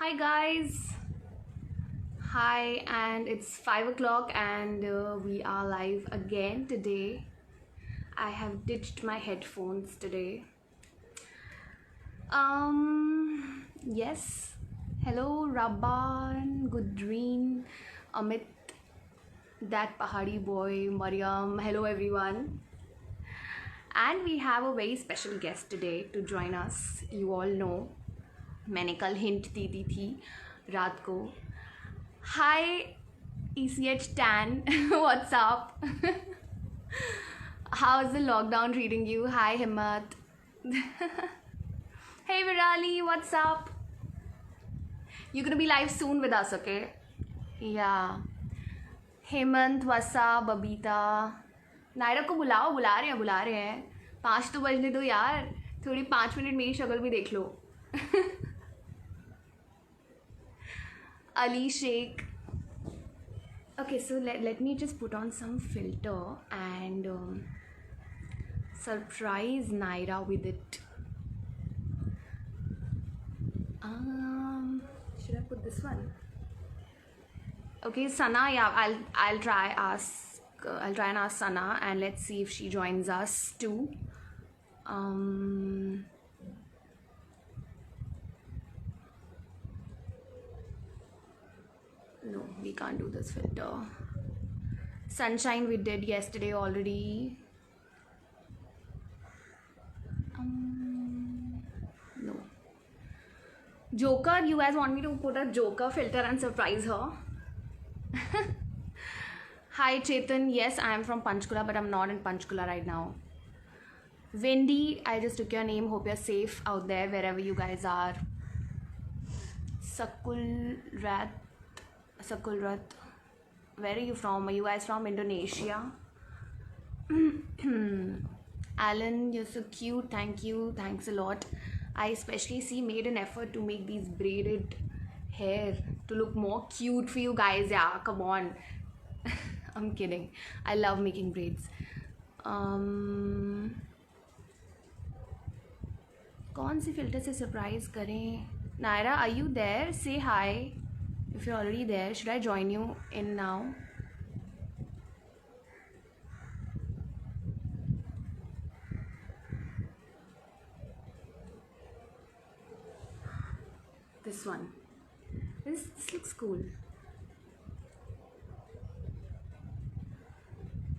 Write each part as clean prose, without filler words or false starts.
Hi guys. Hi, and it's 5 o'clock, and we are live again today. I have ditched my headphones today. Yes. Hello, Rabban, Gudreen, Amit, that Pahadi boy, Mariam. Hello, everyone. And we have a very special guest today to join us. You all know, मैंने कल hint दी थी रात को. Hi, ECH Tan. What's up? How's the lockdown treating you? Hi, Himmat. Hey, Virali. What's up? You're gonna be live soon with us, okay? Yeah. Hemant, वसा, बबीता, नायरा को बुला रहे हैं. 5 तो बजने दो यार. थोड़ी 5 मिनट मेरी शक्ल भी देख लो. Ali Sheikh. Okay, so let me just put on some filter and surprise Naira with it. Should I put this one? Okay, Sana. Yeah, I'll try and ask Sana, and let's see if she joins us too. No, we can't do this filter. Sunshine we did yesterday already. No. Joker, you guys want me to put a Joker filter and surprise her? Hi Chetan, yes, I am from Panchkula, but I'm not in Panchkula right now. Wendy, I just took your name. Hope you're safe out there wherever you guys are. Sakulrat, where are you from? Are you guys from Indonesia? Alan, you're so cute. Thank you. Thanks a lot. I especially made an effort to make these braided hair to look more cute for you guys. Yeah, come on. I'm kidding. I love making braids. कौन सी filter से surprise करें? Naira, are you there? Say hi. If you're already there, should I join you in now? This one. This looks cool.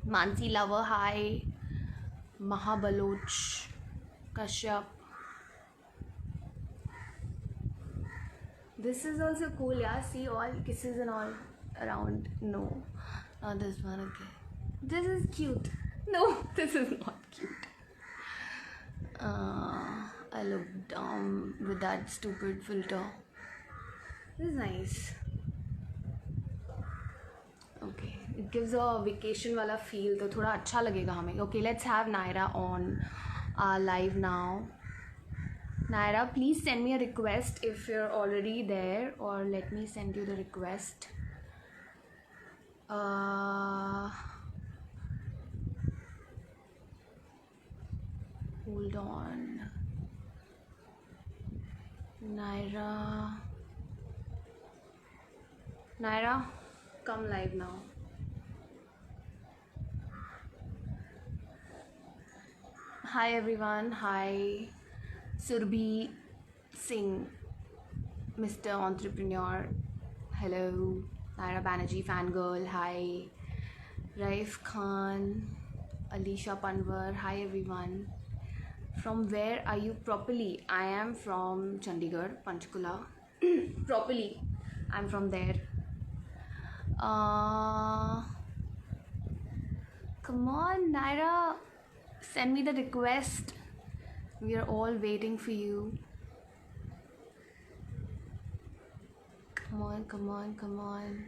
Mansi Lover, hi. Mahabaloch, Kashyap. This is also cool, yeah. See all kisses and all around. No, not this one. Okay, this is cute. No, this is not cute. I look dumb with that stupid filter. This is nice. Okay, it gives a vacation wala feel, तो थोड़ा अच्छा लगेगा हमें. Okay, let's have Naira on live now. Naira, please send me a request if you're already there, or let me send you the request. Hold on. Naira, come live now. Hi everyone. Hi Surbhi Singh, Mr. Entrepreneur. Hello. Naira Banerjee fangirl. Hi. Raif Khan, Alisha Panwar. Hi everyone. From where are you properly? I am from Chandigarh, Panchkula. Properly, I'm from there. Come on, Naira. Send me the request. We are all waiting for you. Come on.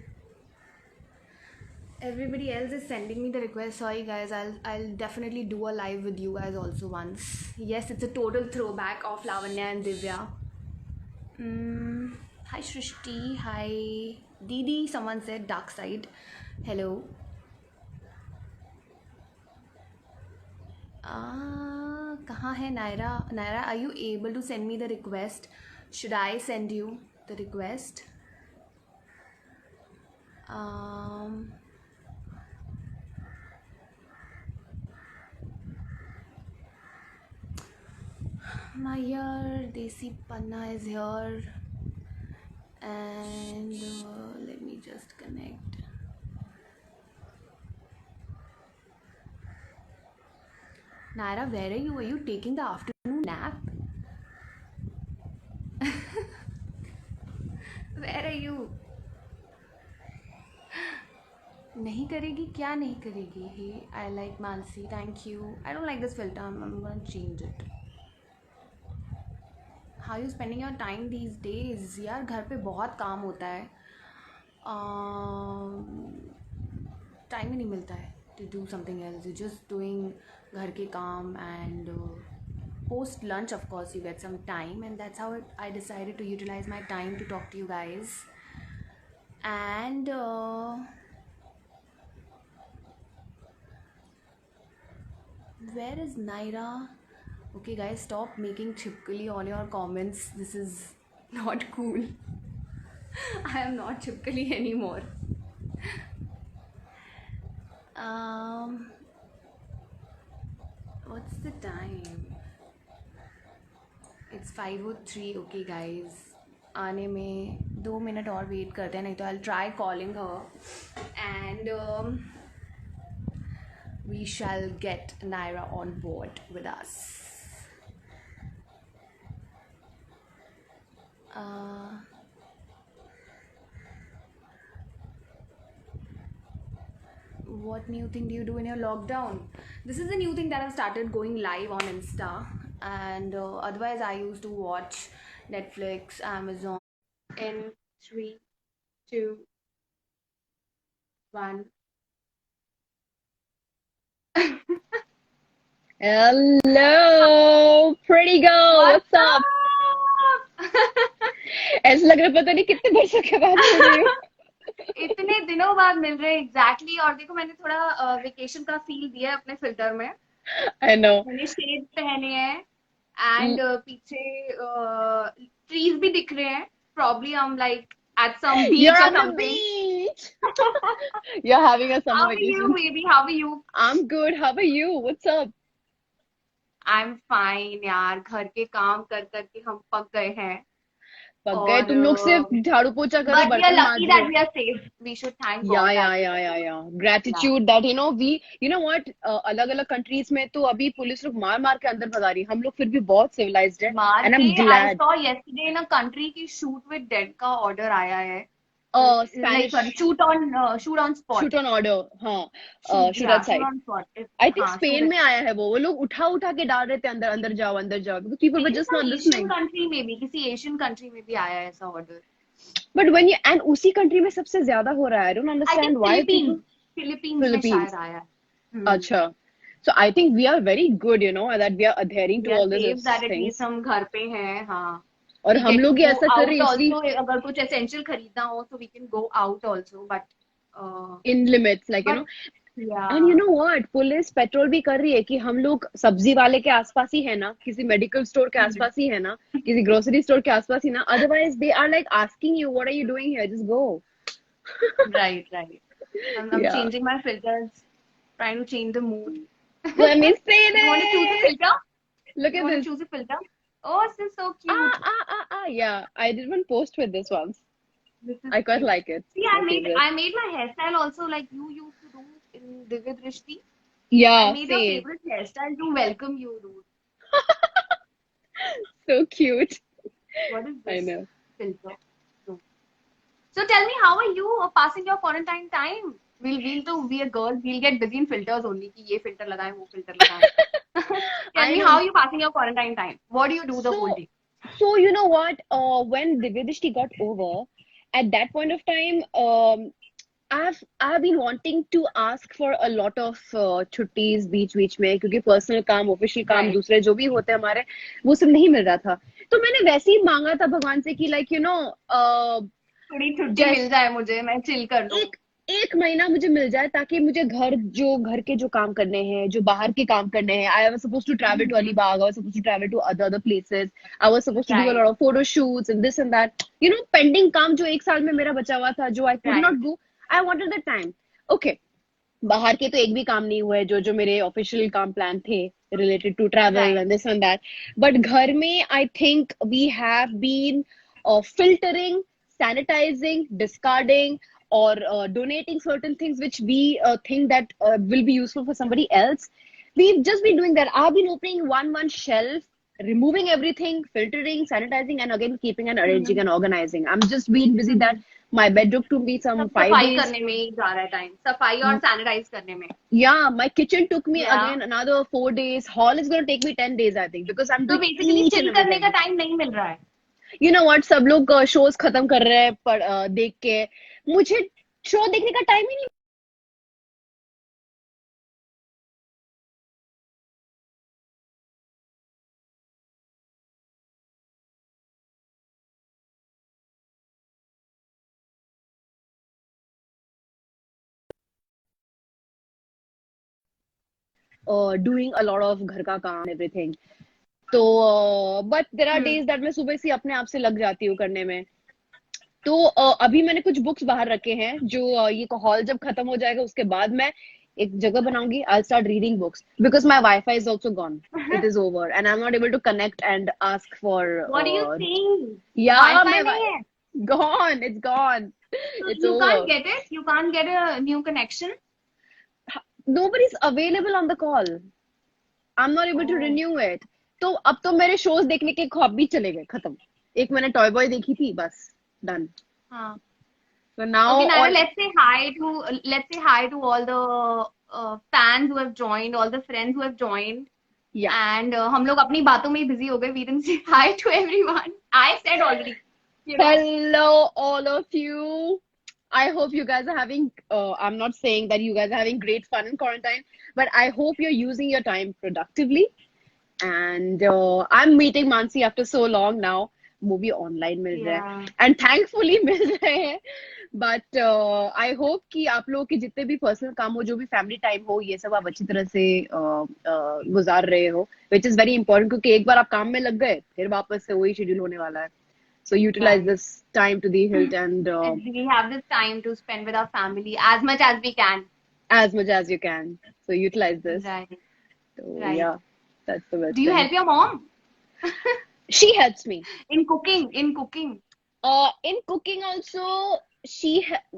Everybody else is sending me the request. Sorry guys, I'll definitely do a live with you guys also once. Yes, it's a total throwback of Lavanya and Divya. Hi Shrishti, hi Didi, someone said dark side. Hello. कहाँ है Naira? Naira, are you able to send me the request? Should I send you? the request. My Desi Panna is here, and let me just connect. Naira, where are you? Are you taking the afternoon nap? Where are you? नहीं करेगी क्या नहीं करेगी? Hey, I like Mansi. Thank you. I don't like this filter. I'm gonna change it. How you spending your time these days? यार घर पे बहुत काम होता है. टाइम ही नहीं मिलता है to do something else. You're just doing घर के काम and post lunch of course you get some time, and that's how I decided to utilize my time to talk to you guys. And where is Naira? Okay guys, stop making chipkali on your comments. This is not cool. I am not chipkali anymore. What's the time? It's 5:03. Okay guys, आने में 2 minute और wait करते हैं, नहीं तो I'll try calling her and we shall get Naira on board with us. What new thing do you do in your lockdown? This is a new thing that I've started going live on Insta, and otherwise I used to watch Netflix, Amazon. In 3, 2, 1. Hello, pretty girl. What's up? ऐसा लग रहा है पता नहीं कितने वर्षों के बाद मिल रही हूँ. इतने दिनों बाद मिल रहे हैं एग्जैक्टली. और देखो मैंने थोड़ा वेकेशन का फील दिया है अपने फिल्टर में. I know. मैंने शेड पहने हैं एंड पीछे ट्रीज भी दिख रहे हैं. Probably I'm like at some beach You're or on the something. beach. You're having a How summer are you, vacation. baby? How are you? I'm good. How are you? What's up? I'm fine यार. घर के काम कर कर के हम पक गए हैं. पक गए और तुम लोग. सिर्फ झाड़ू पोछा करो, but we are बर्तन मांज lucky low. that we are safe. We should thank Yeah, God yeah, that. yeah, yeah, yeah. Gratitude that you know what? अलग अलग countries में तो अभी पुलिस लोग मार मार के अंदर भगा रही है. हम लोग फिर भी बहुत civilized है. मार And के I'm I glad. saw yesterday in a country की shoot with dead का order आया है. Like Spanish sorry, shoot on spot. shoot on order. हाँ, Shoot Surat on side. spot. I think हाँ, स्पेन Surat. में आया है वो लोग उठा उठा के डाल रहे थे अंदर. अंदर जाओ, अंदर जाओ, because people were Maybe just some not Asian listening. country में भी किसी Asian country में भी आया है ऐसा order. But when you and उसी country में सबसे ज्यादा हो रहा है. I don't I think understand why people. Philippines में Philippines. शायद आया है. अच्छा. So I think we are very good, that we are adhering We to are all safe these that at least things. हम घर पे हैं. हाँ. और We हम get to लोग ही go ऐसा कर रहे out हैं इसलिए also. अगर कुछ essential खरीदना हो so we can go out also. But in limits, like but yeah. and you know what, police petrol भी कर रही है कि हम लोग सब्जी वाले के आसपास ही है ना, किसी मेडिकल स्टोर के आसपास ही है ना, किसी ग्रोसरी स्टोर के आसपास ही ना. Otherwise they are like asking you what are you doing here, just go. Right. I'm Yeah. changing my filters, trying to change the mood. Let me say You want to choose a that. filter? Look You at want to this. choose a filter? Oh, this is so cute. Yeah, I did one post with this once. This is I quite cute. like it. See, My favorite. I made my hairstyle also like you used to do in Divya Drishti. I Yeah, made your same. favorite hairstyle to welcome you, dude. So cute. What is I this know. filter? So tell me, how are you passing your quarantine time? We'll be a girl. We'll get busy in filters only. कि ये filter लगाएं, वो filter लगाएं. Tell I me, know. how are you passing your quarantine time? What do you do the whole So, day? so you know what? When Divyadrishti got over, at that point of time, I've been wanting to ask for a lot of छुट्टीज बीच में, क्योंकि personal काम, official काम, Right. दूसरे जो भी होते हैं हमारे, वो सब नहीं मिल रहा था. तो मैंने वैसे ही मांगा था भगवान से कि like थोड़ी छुट्टी मिल जाए मुझे, मैं chill कर लूं. एक महीना मुझे मिल जाए ताकि मुझे घर के जो काम करने हैं, जो बाहर के काम करने हैं, I was suppose to travel to Alibag, I was suppose to travel to other places, I was suppose to do a Right, lot of photo shoots and this and that, pending काम जो एक साल में मेरा बचा हुआ था, जो I could right. Not do, I wanted the time. Okay, बाहर के तो एक भी काम नहीं हुआ है, जो जो मेरे ऑफिशियल काम प्लान थे related to travel Right. And this and that, but घर में I think we have been filtering, sanitizing, discarding, or donating certain things which we think that will be useful for somebody else. We've just been doing that. I've been opening one shelf, removing everything, filtering, sanitizing, and again keeping and arranging and organizing. I'm just been busy that my bedroom took me some सब 5 सफाई days. करने में ही जा रहा है time, सफाई और sanitise करने में. Yeah, my kitchen took me Yeah. again another 4 days. Hall is going to take me 10 days, I think, because I'm तो doing basically each chill and करने का everything. टाइम नहीं मिल रहा है. You know what, सब लोग शोज खत्म कर रहे हैं पर देख के मुझे शो देखने का टाइम ही नहीं। डूइंग अ लॉट ऑफ घर का काम एवरीथिंग, तो but there are days that मैं सुबह से अपने आप से लग जाती हूँ करने में। तो अभी मैंने कुछ बुक्स बाहर रखे हैं जो ये हॉल जब खत्म हो जाएगा उसके बाद मैं एक जगह बनाऊंगी, I start reading books because my wifi is also gone, it is over and I am not able to connect and ask for What are you saying? या Wi-Fi मैं नहीं है. Gone, it's gone, So it's you can't over, get it. You can't get a new connection. nobody's available on the call, I am not able to Oh. Renew it. तो अब तो मेरे shows देखने के ख्वाब भी चले गए, खत्म। एक मैंने टॉय बॉय देखी थी, बस डन। हाँ. So now Okay, Naira, all, let's say hi to all the fans who have joined, all the friends who have joined, yeah. and हम लोग अपनी बातों में बिजी हो गए. We didn't say hi to everyone. I said already. You know. Hello, all of you. I hope you guys are having, I'm not saying that you guys are having great fun in quarantine, but I hope you're using your time productively. And I'm meeting Mansi after so long now. Movie online मिल रहा है Yeah. And thankfully मिल रहे हैं, but I hope कि आप लोगों के जितने भी पर्सनल काम हो, जो भी फैमिली टाइम हो, ये सब आप अच्छी तरह से गुजार रहे हो, विच इज वेरी इंपॉर्टेंट, क्योंकि एक बार आप काम में लग गए फिर वापस से वही शेड्यूल होने वाला है। So utilize Right. this time to the hilt and And we have this time to spend with our family as much as we can. as much as you can. So utilize this. Right. So Right. yeah, that's the best Do you thing. help your mom She helps me. in cooking? In cooking. In cooking also,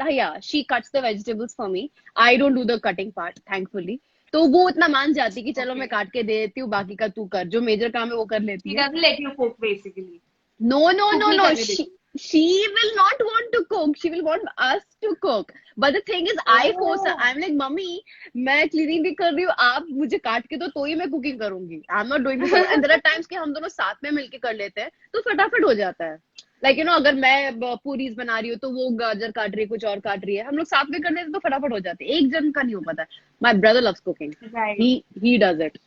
yeah, she cuts the vegetables for me. I don't do the cutting part, thankfully. तो वो इतना मान जाती कि चलो मैं Okay. काट के दे देती हूँ, बाकी का तू कर, जो मेजर काम है वो कर लेती She है। doesn't let you cook basically. No, no, Cook no, नहीं no. करने देती. She will not want to cook. She will want us to cook. But the thing is, I force her. Oh. I'm like, mummy, मैं cleaning भी कर रही हूँ, आप मुझे काट के तो ही मैं कुकिंग करूंगी। I'm not doing this. And there are times कि हम दोनों साथ में मिलके कर लेते हैं, तो फटाफट हो जाता है। Like अगर मैं पूरीज बना रही हूँ तो वो गाजर काट रही है, कुछ और काट रही है, हम लोग साथ में कर लेते हैं तो फटाफट हो जाते हैं। एक जन का नहीं हो पाता। My brother loves cooking. Right. He does it.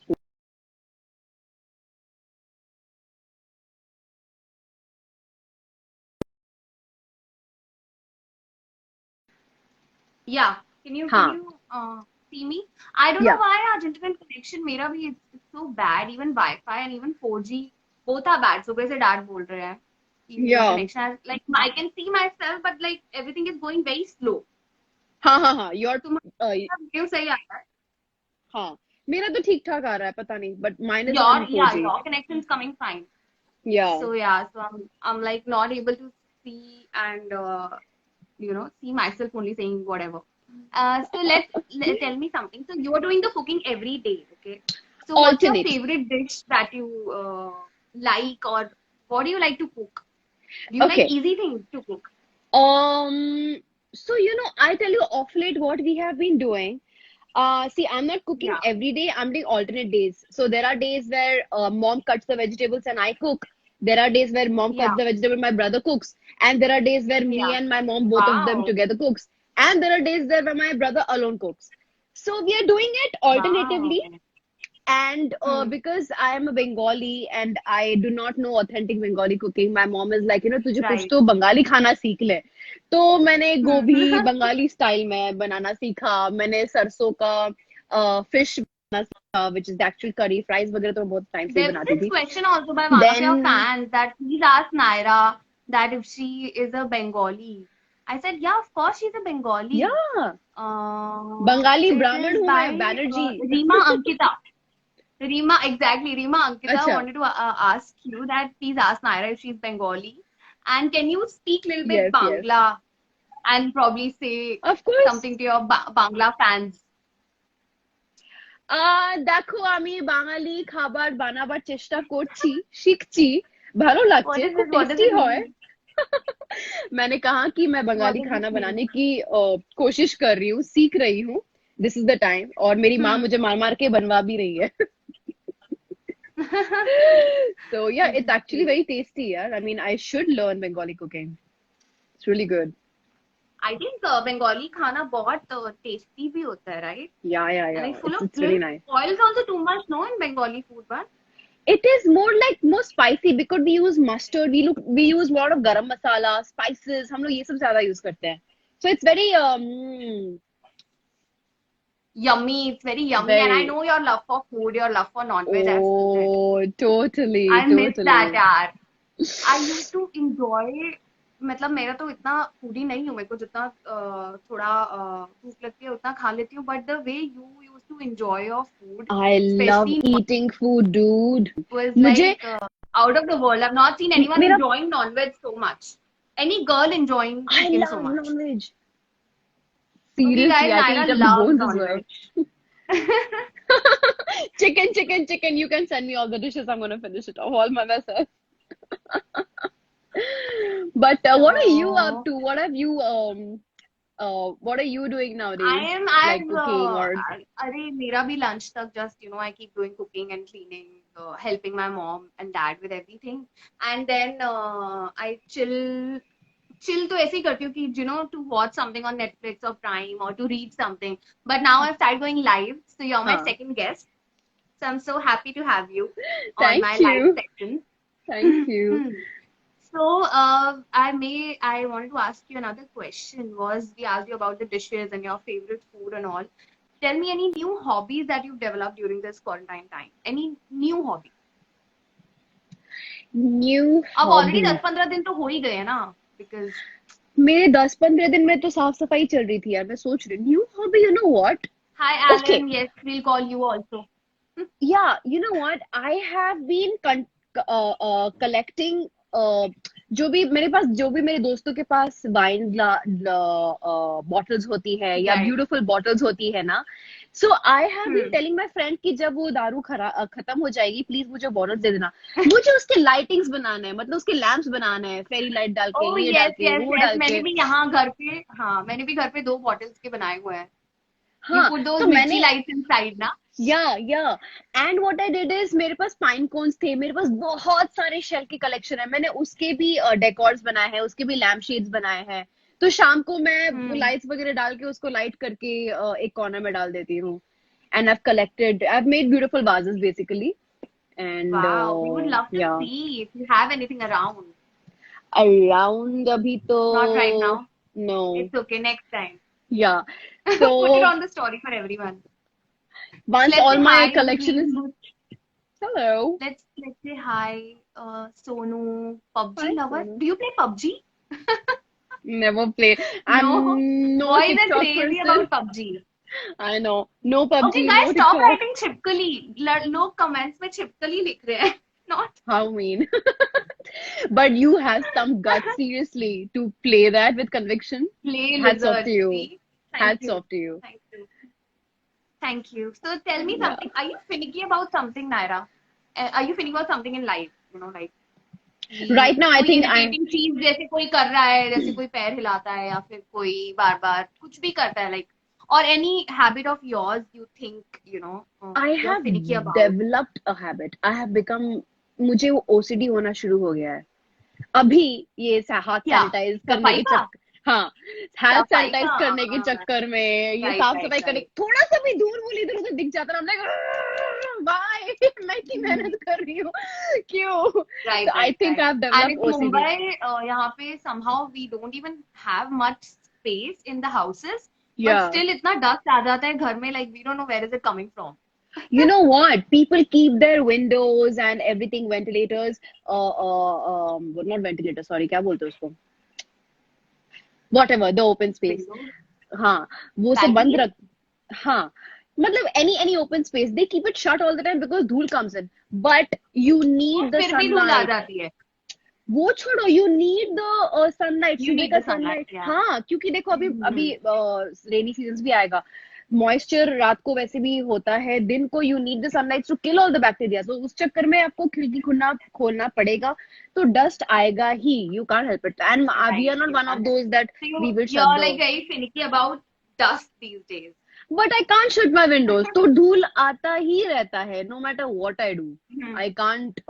Yeah. Can you हाँ, see me? I don't know yeah. why our internet connection मेरा भी it's so bad. Even Wi-Fi and even 4G both are bad. सुबह से dad बोल रहे हैं कि your Yeah. connection has, like I can see myself but like everything is going very slow. हाँ, तुम्हारा वीडियो सही आ रहा है. हाँ, मेरा तो ठीक ठाक आ रहा है, पता नहीं, but mine is on 4G. Your connection is coming fine. Yeah. So yeah, so I'm like not able to see and see myself only saying whatever. So tell me something. So you are doing the cooking every day, okay? So what's your Alternate. favorite dish that you like, or what do you like to cook? Do you like Okay. easy things to cook? So I tell you off late what we have been doing. See, I'm not cooking Yeah. every day. I'm doing alternate days. So there are days where mom cuts the vegetables and I cook. There are days where mom cuts Yeah. the vegetable, my brother cooks. And there are days where me Yeah. and my mom, both of them Wow. together cooks. And there are days where my brother alone cooks. So we are doing it alternatively. Wow. And because I am a Bengali and I do not know authentic Bengali cooking, my mom is like, तुझे कुछ Right. तो बंगाली खाना सीख ले। तो मैंने गोभी Bengali style में बनाना सीखा, मैंने सरसों का फिश बनाना सीखा, विच इज एक्चुअल करी फ्राइज वगैरह तो मैं बहुत टाइम से ही There was बनाती this थी. question also by one of your then fans that please ask Naira that if she is a Bengali. I said, yeah, of course she's a Bengali. या Bengali It ब्राह्मण is हूँ by मैं, Banerjee. Reema Ankita. Reema, exactly. Reema Ankita अच्छा. wanted to ask you that please ask Naira if she's Bengali. And can you speak a little bit Yes, yes. Bangla and probably say Of course. something to your Bangla fans? দেখো আমি বাঙালি খাবার বানাবার চেষ্টা করছি, শিখছি, ভালো What লাগছে, is খুব it? What does tasty it হয়. mean? मैंने कहा कि मैं What बंगाली does it खाना mean? बनाने की कोशिश कर रही हूँ, सीख रही हूँ. This is the time. और मेरी माँ Hmm. मुझे मार मार के बनवा भी रही है. So yeah, it's actually very tasty. Yeah, I mean, I should learn Bengali cooking. It's really good. I think Bengali खाना बहुत tasty भी होता है, right? Yeah, And yeah. it's full of It's really ghee. nice. Oil is also too much, no, in Bengali food, but It is more like more spicy because we use mustard. We use a lot of garam masala, spices. हम लोग ये सब ज्यादा use करते हैं. So it's very yummy. It's very yummy. And I very. know your love for food, your love for non-veg. I've seen it. Oh, totally, I miss that, totally. यार. I used to enjoy. मतलब मेरा तो इतना foodie नहीं हूँ, मेरे को जितना थोड़ा भूख लगती है उतना खा लेती हूँ. But the way you used to enjoy your food, I love especially eating food, dude. was मुझे like out of the world. I've not seen anyone मेरा enjoying non-veg so much. Any girl enjoying I chicken so love much. non-veg. Okay, Seriously, guys, I can Naira eat up the loves bones as well. non-veg. Chicken. You can send me all the dishes. I'm gonna finish it off all by myself. But what are you up So to? What are you doing nowadays? Like I've, cooking or अरे मेरा भी lunch तक just, I keep doing cooking and cleaning, helping my mom and dad with everything. And then I chill तो ऐसे ही करती हूँ कि, to watch something on Netflix or Prime or to read something. But now I've started going live, so you're my huh? second guest. So I'm so happy to have you on my Thank live you. section. Thank you. So I wanted to ask you another question. Was we asked you about the dishes and your favorite food and all. Tell me any new hobbies that you've developed during this quarantine time. Any new hobby? New अब already hobby. 10-15 दिन तो हो ही गए ना, because मेरे 10-15 दिन में तो साफ सफाई चल रही थी यार. मैं सोच रही new hobby. You know what? hi Okay. Alan, yes, we'll call you also. Yeah, you know what? I have been collecting जो भी मेरे दोस्तों के पास वाइन बॉटल्स होती है या Right. ब्यूटीफुल बॉटल्स होती है ना. So I have been Hmm. Telling my friend कि जब वो दारू खत्म हो जाएगी प्लीज मुझे बॉटल्स दे देना. मुझे उसके लाइटिंग्स बनाना है, मतलब उसके लैंप्स बनाना है, फेरी लाइट डाल के, Oh ये डाल yes, के, yes, वो yes. डाल मैंने के. भी यहाँ घर पे, हाँ मैंने भी घर पे 2 bottles के बनाए हुए हैं. You हाँ put those तो mirchi मैंने lights inside, ना? या and what I did is मेरे पास पाइन कोन्स थे, मेरे पास बहुत सारे शेल की कलेक्शन है. मैंने उसके भी डेकोर्स बनाए हैं, उसके भी लैम्प शेड्स बनाए हैं. तो शाम को मैं वो Hmm. लाइट्स वगैरह डाल के उसको लाइट करके एक कॉर्नर में डाल देती हूँ. And I've made beautiful vases basically. And Wow, we would love to yeah, see if you have anything around. around अभी तो Not right now. no. It's okay, next time. Yeah, Put it so on the story for everyone. once Let's all say my hi, collection is Green. hello. Let's say hi, Sonu, Hi PUBG lover. Sonu. Do you play PUBG? Never play. No. I'm no Boys are TikTok crazy person. about PUBG. I know. No Okay, PUBG, guys, no stop TikTok. writing छिपकली. लोग comments में छिपकली लिख रहे हैं. Not How mean. But you have some guts, seriously, to play that with conviction. play Hats off to lizard. you. See? Thank Hats you. off to you. Thank you. Thank you. So tell me Yeah. something. Are you finicky about something, Naira? Are you finicky about something in life? Like Right now, I कोई think I'm. irritating चीज जैसे कोई कर रहा है, जैसे कोई पैर हिलाता है या फिर कोई बार बार कुछ भी करता है, like, or any habit of yours you think I you're have finicky about. developed a habit. I have become. मुझे वो OCD होना शुरू हो गया है. अभी ये हाथ क्या सैनिटाइज करने सफाई के का हाँ, हाथ सफाई सैनिटाइज का करने के चक्कर में ये राइट साफ राइट सफाई करने राइट थोड़ा सा भी धूल वूल इधर उधर दिख जाता ना, I'm like, Why? मैं की मेहनत कर रही हूँ क्यों? Right, So I right, think right. I've And developed in OCD. Mumbai, यहाँ पे somehow we don't even have much space in the houses, but Yeah. still इतना dust आ जाता है घर में, like we don't know where is it coming from. You know what? People keep their windows and everything ventilators. Not ventilator. Sorry, क्या बोलते हैं उसको? Whatever, the open space. Windows, हाँ, वो सब बंद balcony. रख. हाँ, मतलब any open space, they keep it shut all the time because धूल comes in. But you वो need the फिर भी धूल आ sunlight. जाती है. वो छोड़ो, you need the sunlight. You सुबह need का the sunlight, sunlight. yeah. हाँ, क्योंकि देखो अभी Hmm. अभी रेनी सीजन भी आएगा. मॉइस्चर रात को वैसे भी होता है, दिन को you need the sunlight to kill all the bacteria. तो उस चक्कर में आपको खिड़की खुलना खोलना पड़ेगा, तो डस्ट आएगा ही. You can't help it. And we Right, are not you one of can't. Those that So we will shut you're the. like very finicky about dust these days. But I can't shut my windows. तो धूल आता ही रहता है no matter what I do. Hmm. I can't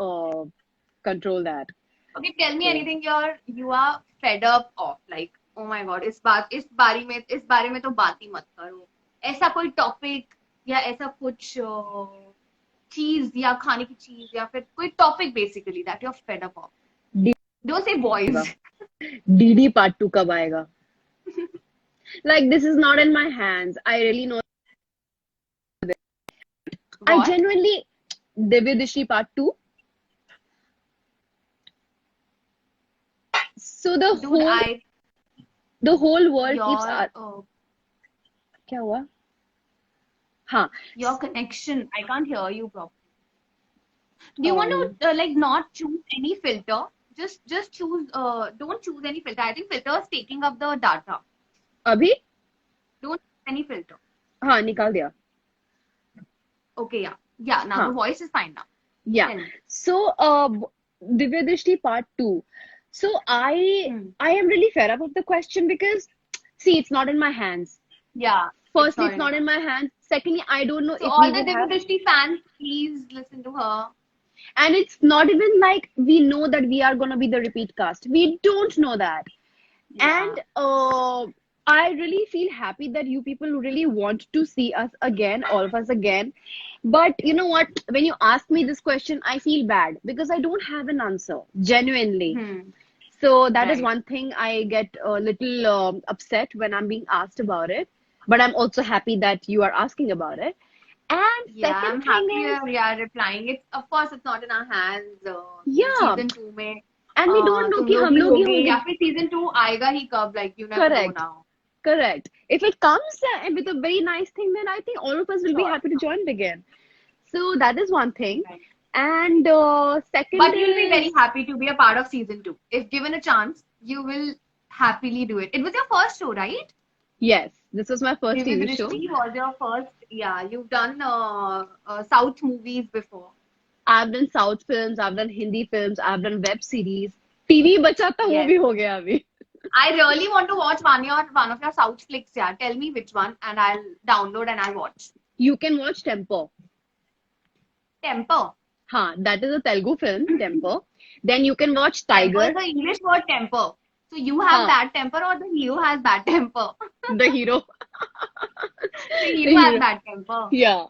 control that. Okay, tell me तो anything you are fed up of, like oh my god, इस बारे में तो बात ही मत करो. ऐसा कोई टॉपिक या ऐसा कुछ चीज या खाने की चीज या फिर कोई topic basically that you are fed up of. Don't say boys. DD part 2 कब आएगा? Like this is not in my hands. I really know. I What? genuinely, Divya Dishri Part 2. So Dude, the whole world keeps your क्या हुआ? हाँ. your connection, I can't hear you properly. Do you want to like not choose any filter? Just choose don't choose any filter. I think filter is taking up the data. अभी? Don't choose any filter. हाँ, निकाल दिया. Okay, yeah. Now the voice is fine now. Yeah. Tell me. So Divya Dishti Part 2. So I am really fed up of the question because see, it's not in my hands. Yeah. Firstly, it's not in my hands. Secondly, I don't know So if all we the would have. Divya Dishti fans, please listen to her. And it's not even like we know that we are going to be the repeat cast. We don't know that. Yeah. And I really feel happy that you people really want to see us again, all of us again. But you know what? When you ask me this question, I feel bad because I don't have an answer, genuinely. So that is Right. one thing I get a little upset when I'm being asked about it. But I'm also happy that you are asking about it. And Yeah, I'm second thing happy is, we are replying. It's of course it's not in our hands. Yeah. Season 2 में and we don't know तुम कि लोग हम ही लोग ही होगे होंगे. या फिर season 2 आएगा ही कब, like you never know Correct. now. Correct. If it comes with a very nice thing, then I think all of us will be Sure. happy to join it again. So that is one thing. Right. And second But you'll be is, very happy to be a part of season 2. If given a chance, you will happily do it. It was your first show, right? yes, this was my first Divya TV show. Drishti was your first. Yeah, you've done South movies before. I've done South films, I've done Hindi films, I've done web series. TV बचा था वो Yes. भी हो गया अभी. I really want to watch one of your South flicks. Yeah, tell me which one, and I'll download and I'll watch. You can watch Temper. Temper. हाँ, that is a Telugu film, Temper. Then you can watch Temper Tiger. is the English word temper. So you have हाँ. bad temper or the hero has bad temper? The hero. The hero has bad temper. Yeah.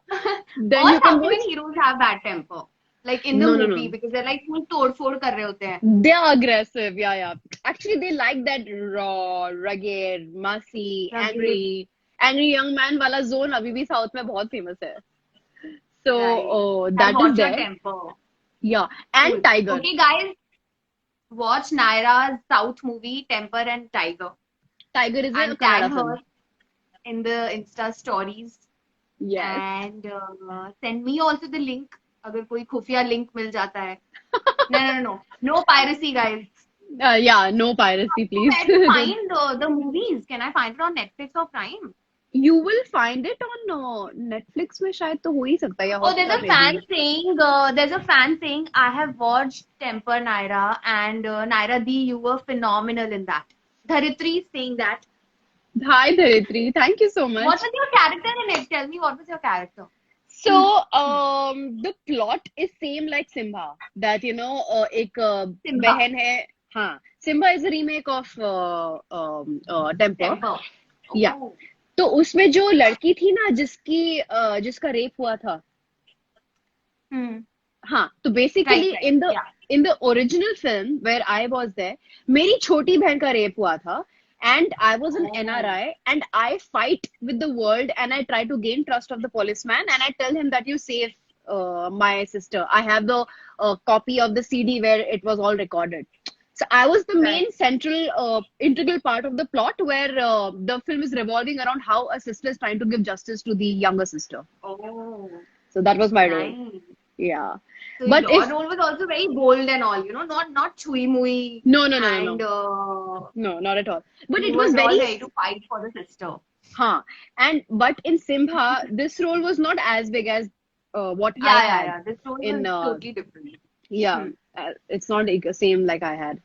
Then All you can South watch. Indian heroes have bad temper. Like in the No, no, movie, no. because they're like full तोड़-फोड़ कर रहे होते हैं. They are aggressive, yeah. Actually, they like that raw, rugged, messy, Rugged. angry young man वाला zone अभी भी South में बहुत famous है. So Right. that I'll is watch your there. temper. Yeah, and Cool. Tiger. Okay, guys, watch Naira's South movie Temper and Tiger, Tiger is a and tag Kannada film. her in the Insta stories, Yes. and send me also the link. अगर कोई खुफिया link मिल जाता है. No piracy, guys. Yeah, no piracy, please. Where to find the movies? Can I find it on Netflix or Prime? You will find it on Netflix में शायद तो हो ही सकता है या Oh, there's Hotstar a में fan भी. saying, I have watched Temper, Naira, and Naira Di, you were phenomenal in that. Dharitri is saying that. Hi Dharitri, thank you so much. What was your character in it? Tell me, what was your character? So the plot is same like Simba. That you know, एक Simba. बहन है. हाँ, Simba is a remake of Temper. Temper. Yeah. Oh. तो उसमें जो लड़की थी ना जिसका रेप हुआ था, Hmm. हाँ, तो Right, basically right. In the Yeah. In the original film where I was there, मेरी छोटी बहन का रेप हुआ था, and I was an Oh. NRI, and I fight with the world, and I try to gain trust of the policeman, and I tell him that you save my sister. I have the copy of the CD where it was all recorded. So I was the Right. main central integral part of the plot, where the film is revolving around how a sister is trying to give justice to the younger sister. Oh, So that was my role. nice. Yeah. So But your if role was also very bold and all, not chui mui, no, no, no, no, and no, no, not at all. But you it were was all very ready to fight for the sister. huh. And but in Simha, this role was not as big as what I Yeah, yeah, had yeah. This role in was totally different. yeah. Hmm. It's not like same like I had.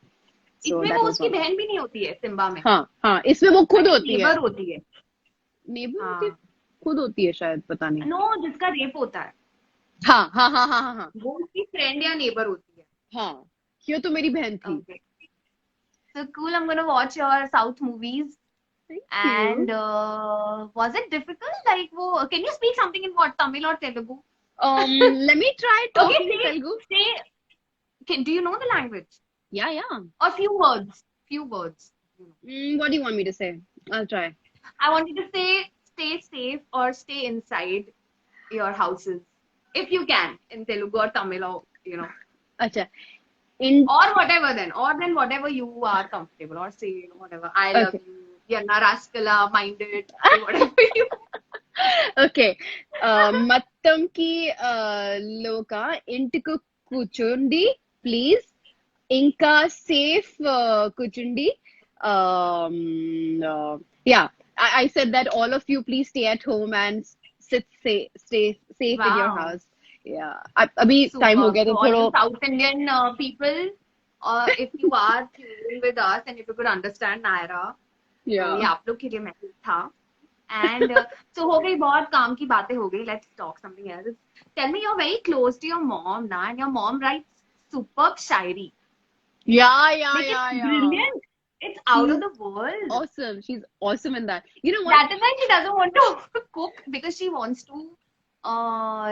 So इसमें that वो was उसकी not. बहन भी नहीं होती है Simba में. हाँ हाँ, इसमें वो I खुद think होती है. नेबर होती है. नेबर होती है, हाँ. खुद होती है शायद, पता नहीं. नो, जिसका रेप होता है हाँ हाँ हाँ हाँ हाँ हाँ वो उसकी फ्रेंड या नेबर होती है. हाँ, ये तो मेरी बहन थी. Okay. So cool. I'm gonna watch your South movies. Thank And you. was it difficult? Like, wo, can you speak something in what, Tamil or Telugu? Let me try Okay, talking in Telugu. do you know the language? Yeah, yeah. Or few words? Few words. What do you want me to say? I'll try. I want you to say, stay safe or stay inside your houses. If you can, in Telugu or Tamil or. अच्छा. In Or whatever then. Or then whatever you are comfortable. Or say, whatever. I love okay. you. Yanna Raskala, minded. Say whatever you Okay. Mattamki loka intiku kuchundi, please. Inka safe kuchundi. Yeah, I said that all of you please stay at home and stay safe in your Wow. house. Yeah. अभी time हो Super. गया So तो all you थोड़ा South Indian people, if you are tuning with us and if you could understand Naira, तो ये yeah. आप लोग के लिए मैसेज था. And so हो गई बहुत काम की बातें हो गई. Let's talk something else. Tell me, you're very close to your mom now, and your mom writes superb shairi. Yeah. Like it's brilliant. It's out of the world. Awesome. She's awesome in that. You know what? That is why she doesn't want to cook, because she wants to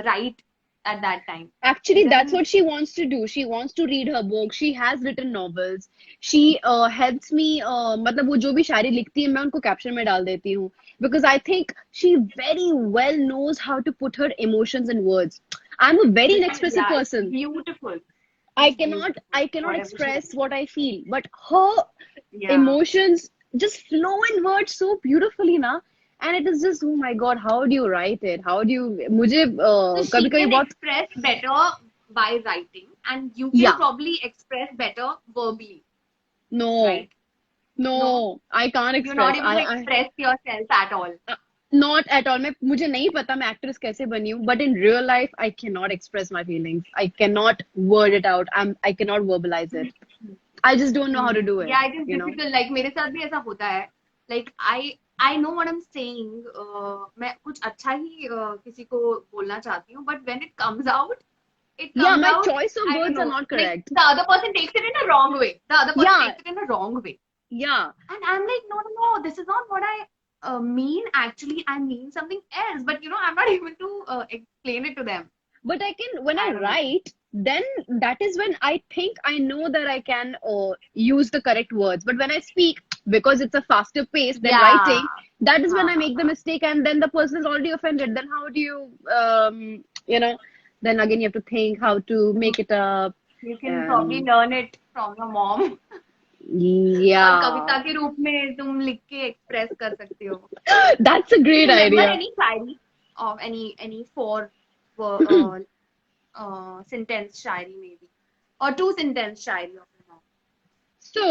write at that time. Actually, that's Then what she wants to do. She wants to read her book. She has written novels. She helps me. मतलब वो जो भी शायरी लिखती है मैं उनको caption में डाल देती हूँ, because I think she very well knows how to put her emotions in words. I'm a very inexpressive yeah, it's person. beautiful. I It's cannot beautiful. Whatever she express does. what I feel, but her Yeah. emotions just flow in words so beautifully, na. And it is just, oh my God, how do you write it? How do you? मुझे So कभी she कभी can बहुत express better by writing, and you can yeah. probably express better verbally, No, right? no, I can't You're not express. able to express yourself at all. Not at all. मुझे नहीं पता मैं actress कैसे बनी हूँ, but in real life, I cannot express my feelings. I cannot word it out. I cannot verbalize it. I just don't know how to do it. Yeah, it is You know? difficult. Like मेरे साथ भी ऐसा होता है. Like I know what I'm saying. मैं कुछ अच्छा ही किसी को बोलना चाहती हूँ, but when it comes out, it Yeah, comes my out, choice of I don't words are know, not like correct. the other person takes it in a wrong way. The other person Yeah, takes it in a wrong way. yeah. And I'm like, no, this is not what I mean. Actually, I mean something else. But I'm not able to explain it to them. But I can, when I I don't know. write, then that is when I think I know that I can use the correct words. But when I speak, because it's a faster pace than Yeah. writing, that is when I make the mistake, and then the person is already offended. Then how do you, then again you have to think how to make it up. You can probably learn it from your mom. और Yeah. कविता के रूप में तुम लिख के express कर सकते हो. That's a great Do you remember idea. any Shayari of any four sentence Shayari maybe, or two sentence Shayari of your mom? So,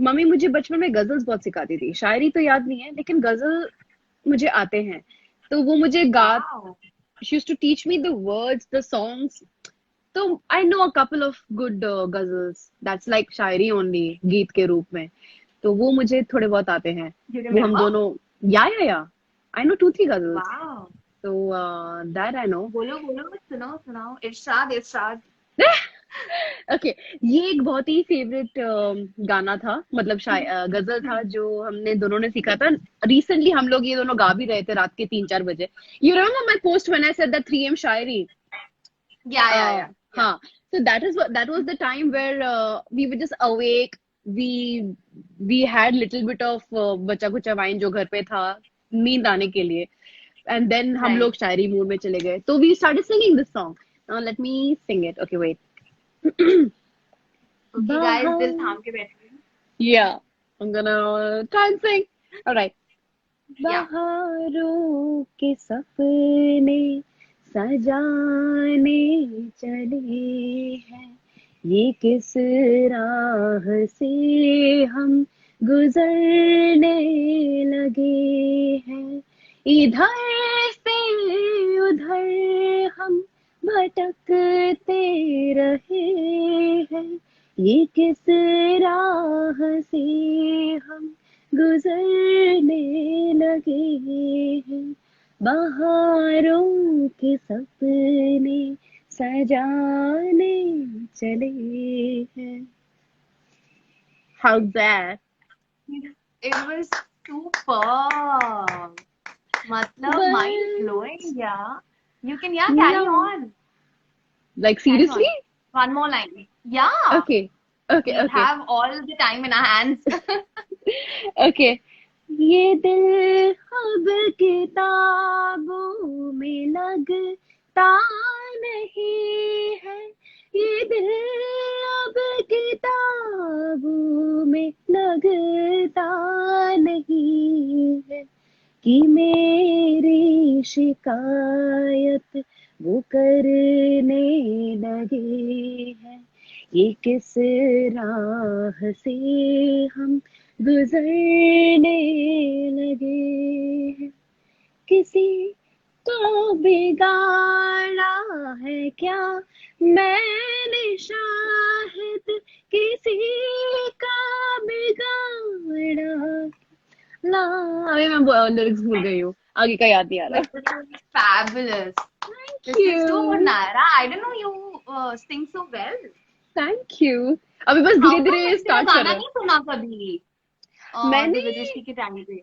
mummy मुझे बचपन में गजल्स बहुत सिखाती थी. शायरी तो याद नहीं है, लेकिन गजल मुझे आते हैं. तो वो मुझे Wow. she used to teach me the words, the songs. So I know a couple of good ghazals. That's like Shayari only, गीत के रूप में. तो वो मुझे थोड़े बहुत आते हैं. You वो हम remember? दोनों, yeah. I know 2-3 ghazals. Wow. So that I know. बोलो सुनाओ. इरशाद. Okay, ये एक बहुत ही फेवरेट गाना था, मतलब गजल था जो हमने दोनों ने सीखा था. रिसेंटली हम लोग ये दोनों गा भी रहे थे रात के 3-4 बजे. You remember my post when I said that 3 AM Shayari? Yeah. Yeah. हाँ. So that was the time where we were just awake. We had little bit of बचा कुचा wine जो घर पे था नींद आने के लिए. And then हम Right. लोग शायरी mood में चले गए. So we started singing this song. Now let me sing it. Okay, wait. Okay, guys, बाहर. दिल थाम के बैठे. Yeah, I'm gonna try and sing. All right. Yeah. बहारों के सपने सजाने चले हैं, ये किस राह से हम गुजरने लगे हैं, इधर से उधर हम भटकते रहे हैं, ये किस राह से हम गुजरने लगे हैं, बहारों के सपने सजाने चले हैं. How's that? It was superb. मतलब But mind blowing. Yeah. You can carry yeah, on. like Carry seriously? on. One more line. Yeah. Okay, okay, We okay, have all the time in our hands. okay. ये दिल अब किताबों में लगता नहीं है, ये दिल अब किताबों में लगता नहीं है, कि मेरी शिकायत वो करने लगे हैं, ये किस राह से हम गुजरने लगे हैं, किसी को बिगाड़ा है क्या मैंने शायद, किसी का बिगाड़ा. ना अभी मैं लिरिक्स भूल गई हूँ, आगे का याद नहीं आ But रहा. this was fabulous. Thank This is too good, you. Naira. I didn't know you sing so well. Thank you. अभी बस How धीरे come धीरे मैंने तेरा स्टार्ट कर गाना रहे हैं. नहीं सुना कभी मैंने दिव्य दृष्टि के टाइम पे?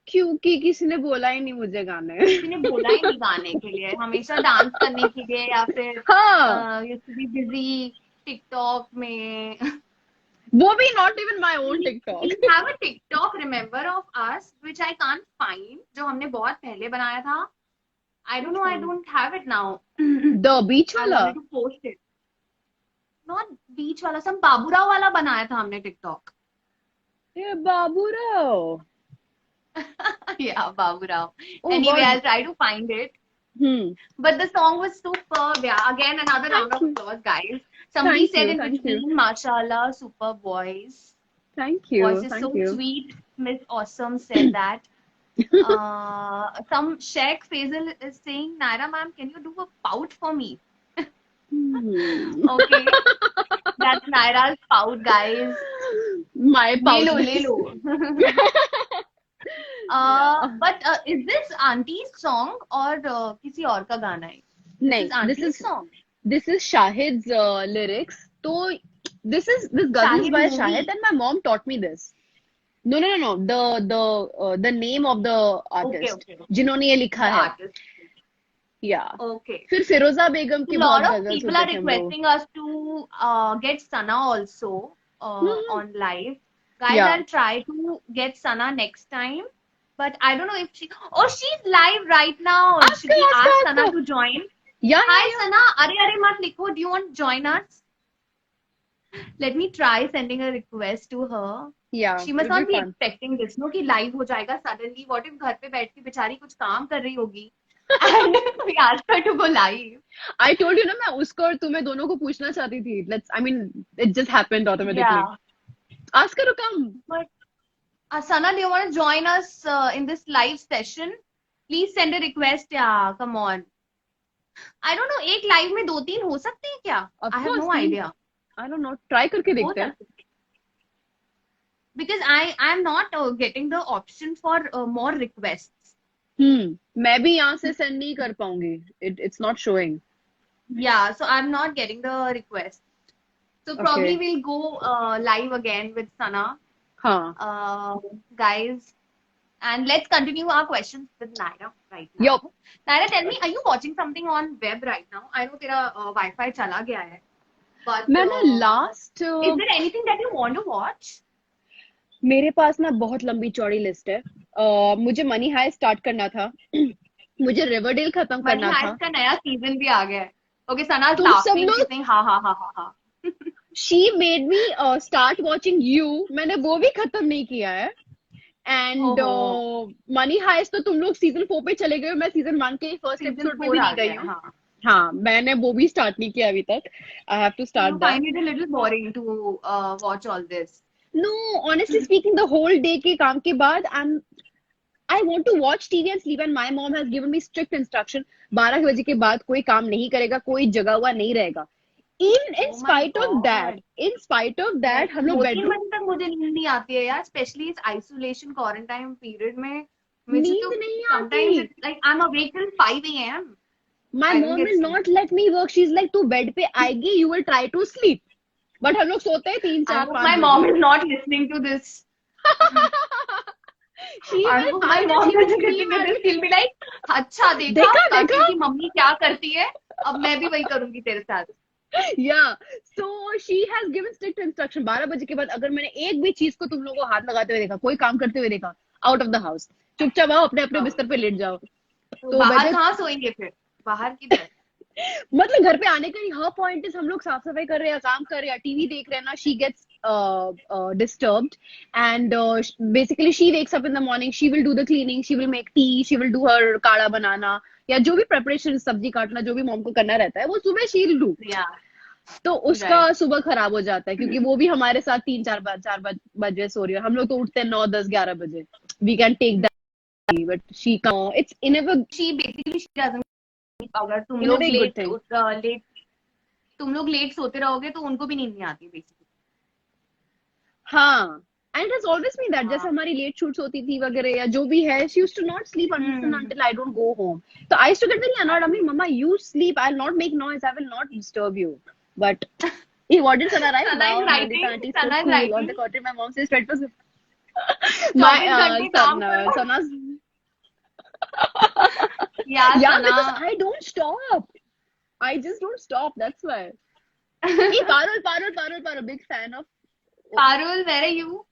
क्योंकि किसी ने बोला ही नहीं मुझे गाने. किसी ने बोला ही नहीं गाने के लिए, हमेशा डांस करने के लिए या फिर हाँ, used to be busy TikTok में. वो भी not even my own TikTok. We have a TikTok, remember, of us, which I can't find, जो हमने बहुत पहले बनाया था. I don't know, I don't have it now. The beach I वाला. wanted to post it. Not beach वाला, some Baburao वाला बनाया था हमने TikTok. ये Baburao. Yeah, Baburao. Oh Anyway, God. I'll try to find it. Hmm. But the song was superb. Yeah, again another round Thank of you. applause, guys. Somebody Thank said you. in Thank you. between, mashallah, superb voice. Thank you. Voice is Thank so you. sweet. Miss Awesome said that. Some Sheikh Faisal is saying, Naira ma'am, can you do a pout for me? Hmm. Okay, that's Naira's pout, guys. My ले लो, pouch. ले लो. Yeah. But is this auntie's song or किसी और का गाना है? This नहीं, is auntie's song. this is Shahid's lyrics. तो this ghazal is Shahid by movie. Shahid, and my mom taught me this. No. The name of the artist Okay. जिन्होंने ये लिखा The है. artist. Yeah. Okay. फिर फिरोजा बेगम A के lot बहुत of ghazals people होते are थे हम लोग. requesting us to get Sana also on live. Guys, Yeah. I'll try to get Sana next time. But I don't know if she... Oh, she's live right now. Should we ask Sana to join? Yeah. Hi, Sana. Are mat likho. Do you want to join us? Let me try sending a request to her. Yeah. She must it'll not be fun. expecting this, no, कि live हो जाएगा suddenly. What if घर पे बैठ के बेचारी कुछ काम कर रही होगी? And we asked her to go live. I told you ना, मैं उसको और तुम्हें दोनों को पूछना चाहती थी. I mean, it just happened automatically. Yeah. Ask her to come. But Sana, do you want to join us in this live session? Please send a request. Yeah, come on. I don't know, एक live में 2-3 हो सकते हैं क्या? Of I have course, no idea. I don't know. Try करके हो देखते हैं. सकते हैं. Because I'm not getting the option for more requests. मैं भी यहाँ से send नहीं कर पाऊंगी. It's not showing. Yeah, so I'm not getting the request. So probably we'll go live again with Sana. हाँ. Guys, And let's continue our questions with Naira right now. Yup. Naira, tell me, are you watching something on web right now? I know तेरा Wi-Fi चला गया है, but मैं ना last is there anything that you want to watch? मेरे पास ना बहुत लंबी चौड़ी लिस्ट है. मुझे मनी हाई स्टार्ट करना था. मुझे रिवरडेल खत्म मनी करना था. हाइस्ट का नया सीजन भी आ गया है. Okay, Sana's तुम सब laughing. लोग She's saying ha ha ha ha ha. she made me start watching you. मैंने वो भी खत्म नहीं किया है. एंड मनी हाइस्ट तो तुम लोग सीजन 4 पे चले गए हो. मैं सीजन 1 के फर्स्ट Season एपिसोड पे 4 भी आ नहीं गया गई है, हूँ. हाँ. हाँ, मैंने वो भी स्टार्ट नहीं किया अभी तक. I have to start You that. find it a little boring to watch all this. No, honestly speaking, the whole day के काम के बाद I want to watch TV and sleep, and my mom has given me strict instruction. 12 बजे के बाद कोई काम नहीं करेगा, कोई जगा हुआ नहीं रहेगा. In Oh my spite of that, God. हम लोग 2-3 बेडरूम बजे तक मुझे नींद नहीं आती है यार, स्पेशली इस आइसोलेशन क्वारंटाइन पीरियड में. मुझे नींद तो नहीं sometimes आती. it's like I'm awake till 5 a.m. My I don't mom get will sleep. not let me work. She's like, तू बेड पे आएगी, you will try to sleep. But हम लोग सोते हैं 3, I 4, hope 5 my mom is not listening to this. She I will hope my find and mom she will is listening scream to at this. me. She'll be like, अच्छा देखा देखा काशी देखा. की mummy क्या करती है, अब मैं भी वही करूंगी तेरे साथ. Yeah, so she has given strict instruction. 12 बजे के बाद अगर मैंने एक भी चीज को तुम लोगों को हाथ लगाते हुए देखा, कोई काम करते हुए देखा, आउट ऑफ द हाउस. चुपचाप आओ, अपने अपने बिस्तर पे लेट जाओ. तो तो बाहर बजे कहाँ सोएंगे फिर, बाहर किधर? मतलब घर पे आने का ही हर पॉइंट इज हम लोग साफ सफाई कर रहे हैं, काम कर रहे हैं, टीवी देख रहे हैं ना. She gets disturbed, and basically she wakes up in the morning, she will do the cleaning, she will make tea, she will do her काढ़ा बनाना या जो भी प्रेपरेशन, सब्जी काटना, जो भी मॉम को करना रहता है वो सुबह शी will do. Yeah, तो उसका right. सुबह खराब हो जाता है क्योंकि वो भी हमारे साथ 3-4 बजे सो रही है. हम लोग तो उठते हैं 9-10-11 बजे. We can take that, but she it's She basically she doesn't. अगर तुम इन अ लोग वेरी गुड थिंग. तुम लोग लेट सोते रहोगे तो उनको भी नींद नहीं आती बेसिकली. हाँ, and it has always been that. जैसे हाँ. हमारी लेट शूट्स होती थी वगैरह या जो भी है, she used to not sleep until I don't go home. तो I used to get very annoyed. I mean, Mama, you sleep. I'll not make noise. I will not disturb you. But what did Sana write? Sana is Wow, writing. Nandita aunty is so Sana is cool. On writing. the contrary, my mom says 24/7. 24 घंटे काम करो. Sana's Yeah, yeah, because Sana. I don't stop. I just don't stop. That's why. Hey, Parul, big fan of. Parul, where are you?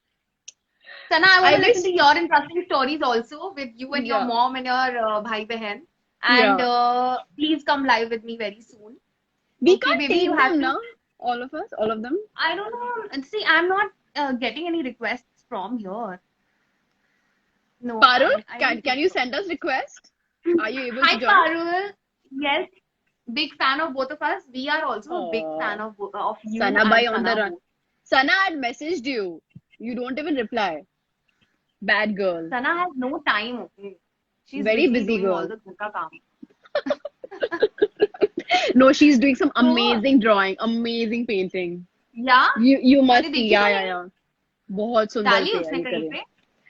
Sana, I want I to wish. listen to your interesting stories also with you and your Yeah, mom and your bhai behan. And yeah. please come live with me very soon. We Okay, can't baby, take you have them to. now. All of us, all of them. I don't know. See, I'm not getting any requests from here. No, Parul, I don't can think you so. send us request? Are you able Hi, to join? Parul. Yes, big fan of both of us. We are also a big fan Oh, of you Sana and bhai on the Sana run. both. Sana had messaged you. You don't even reply. Bad girl. Sana has no time, okay? She's Very busy busy doing all girl. the घर का काम. No, she's doing some So, amazing drawing, amazing painting. yeah, You मैंने must see. देखी तो Yeah, नहीं. yeah. बहुत सुंदर डाली उसने तैयारी कहीं करी. पे.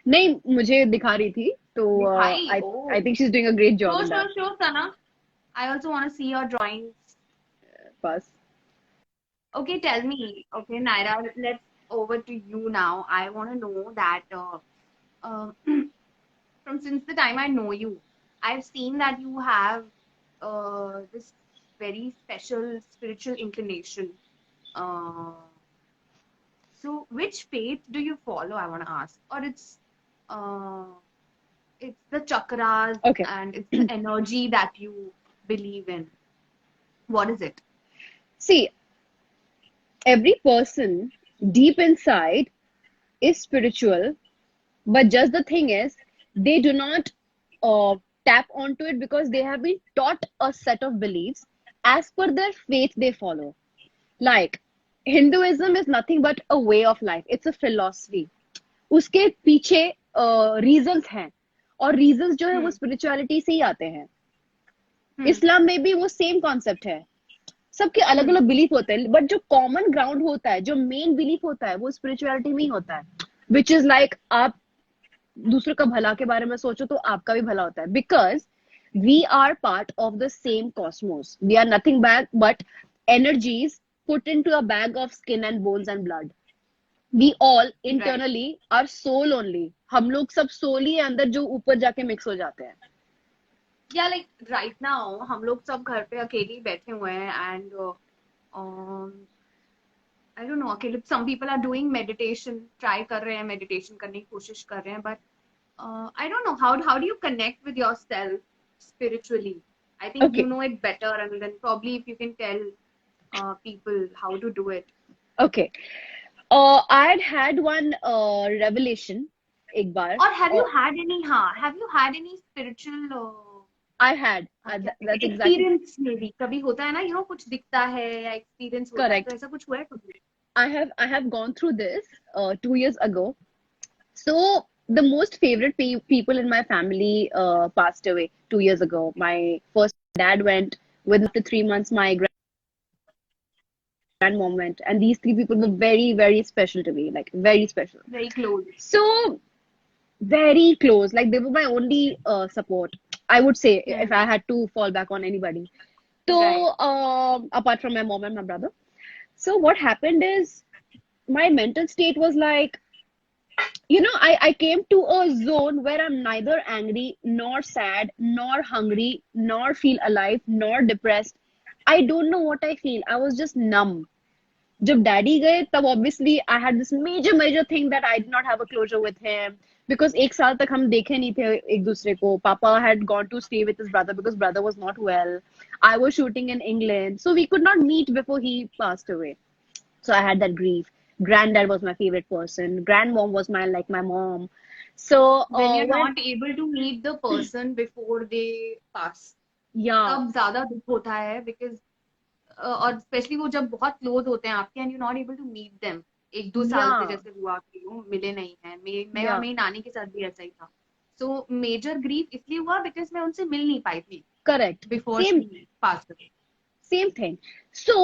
नहीं, मुझे दिखा रही थी. तो दिखाई. I Oh, think she's doing a great job in that. show, Sana. I also want to see your drawings. Pass. Okay, tell me. Okay, Naira, let's over to you now. I want to know that from since the time I know you, I've seen that you have this very special spiritual inclination. Uh, so, which faith do you follow? I want to ask, or uh, it's the chakras Okay. and it's the energy that you believe in. What is it? See, every person deep inside is spiritual, but just the thing is, they do not tap onto it because they have been taught a set of beliefs as per their faith they follow. Like, Hinduism is nothing but a way of life, it's a philosophy. उसके पीछे reasons हैं और reasons जो है वो Hmm. Spirituality से ही आते हैं. Hmm. इस्लाम में भी वो सेम कॉन्सेप्ट है. सबके अलग Hmm. अलग बिलीफ होते हैं, बट जो कॉमन ग्राउंड होता है, जो मेन बिलीफ होता है, वो स्पिरिचुअलिटी में ही होता है. विच इज लाइक, आप दूसरों का भला के बारे में सोचो तो आपका भी भला होता है. Because we are part of the same cosmos. We are nothing back but energies put into a bag of skin and bones and blood. we all right. internally are soul only. हम लोग सब soul ही है अंदर जो ऊपर जाके mix हो जाते हैं. Yeah, like right now हम लोग सब घर पे अकेले ही बैठे हुए हैं and I don't know, अकेले some people are doing meditation, try कर रहे हैं meditation करने की कोशिश कर रहे हैं, but I don't know how do you connect with yourself spiritually? I think you Okay, know it better, and then probably if you can tell people how to do it. okay. I had one revelation एक बार. Or have you had any have you had any spiritual I had क्या that's exactly experience में भी कभी होता है ना, कुछ दिखता है या एक्सपीरियंस होता है, तो correct. ऐसा कुछ हुआ है कभी? I have gone through this 2 years ago. So the most favorite people in my family passed away 2 years ago. My first dad went. Within after 3 months, my grandmom went, and these three people were very, very special to me, like very special. Very close. So very close, like they were my only support. I would say if I had to fall back on anybody. Right. So apart from my mom and my brother. So what happened is my mental state was like, I came to a zone where I'm neither angry, nor sad, nor hungry, nor feel alive, nor depressed. I don't know what I feel. I was just numb. जब daddy गए तब obviously I had this major major thing that I did not have a closure with him because 1 साल तक हम देखे नहीं थे एक दूसरे को. पापा had gone to stay with his brother because brother was not well. I was shooting in England so we could not meet before he passed away. So I had that grief. Granddad was my favorite person. Grandmom was my mom. So When you're when not able to meet the person before they pass, yeah, तब ज्यादा दुख होता है, because और specially वो जब बहुत close होते हैं आपके, and you not able to meet them 1-2 साल से, yeah, जैसे हुआ कि वो मिले नहीं है. मैं और yeah, मेरी नानी के साथ भी ऐसा ही था. सो मेजर ग्रीफ इसलिए हुआ बिकॉज मैं उनसे मिल नहीं पाई थी correct. Before Same she pass away. same thing. So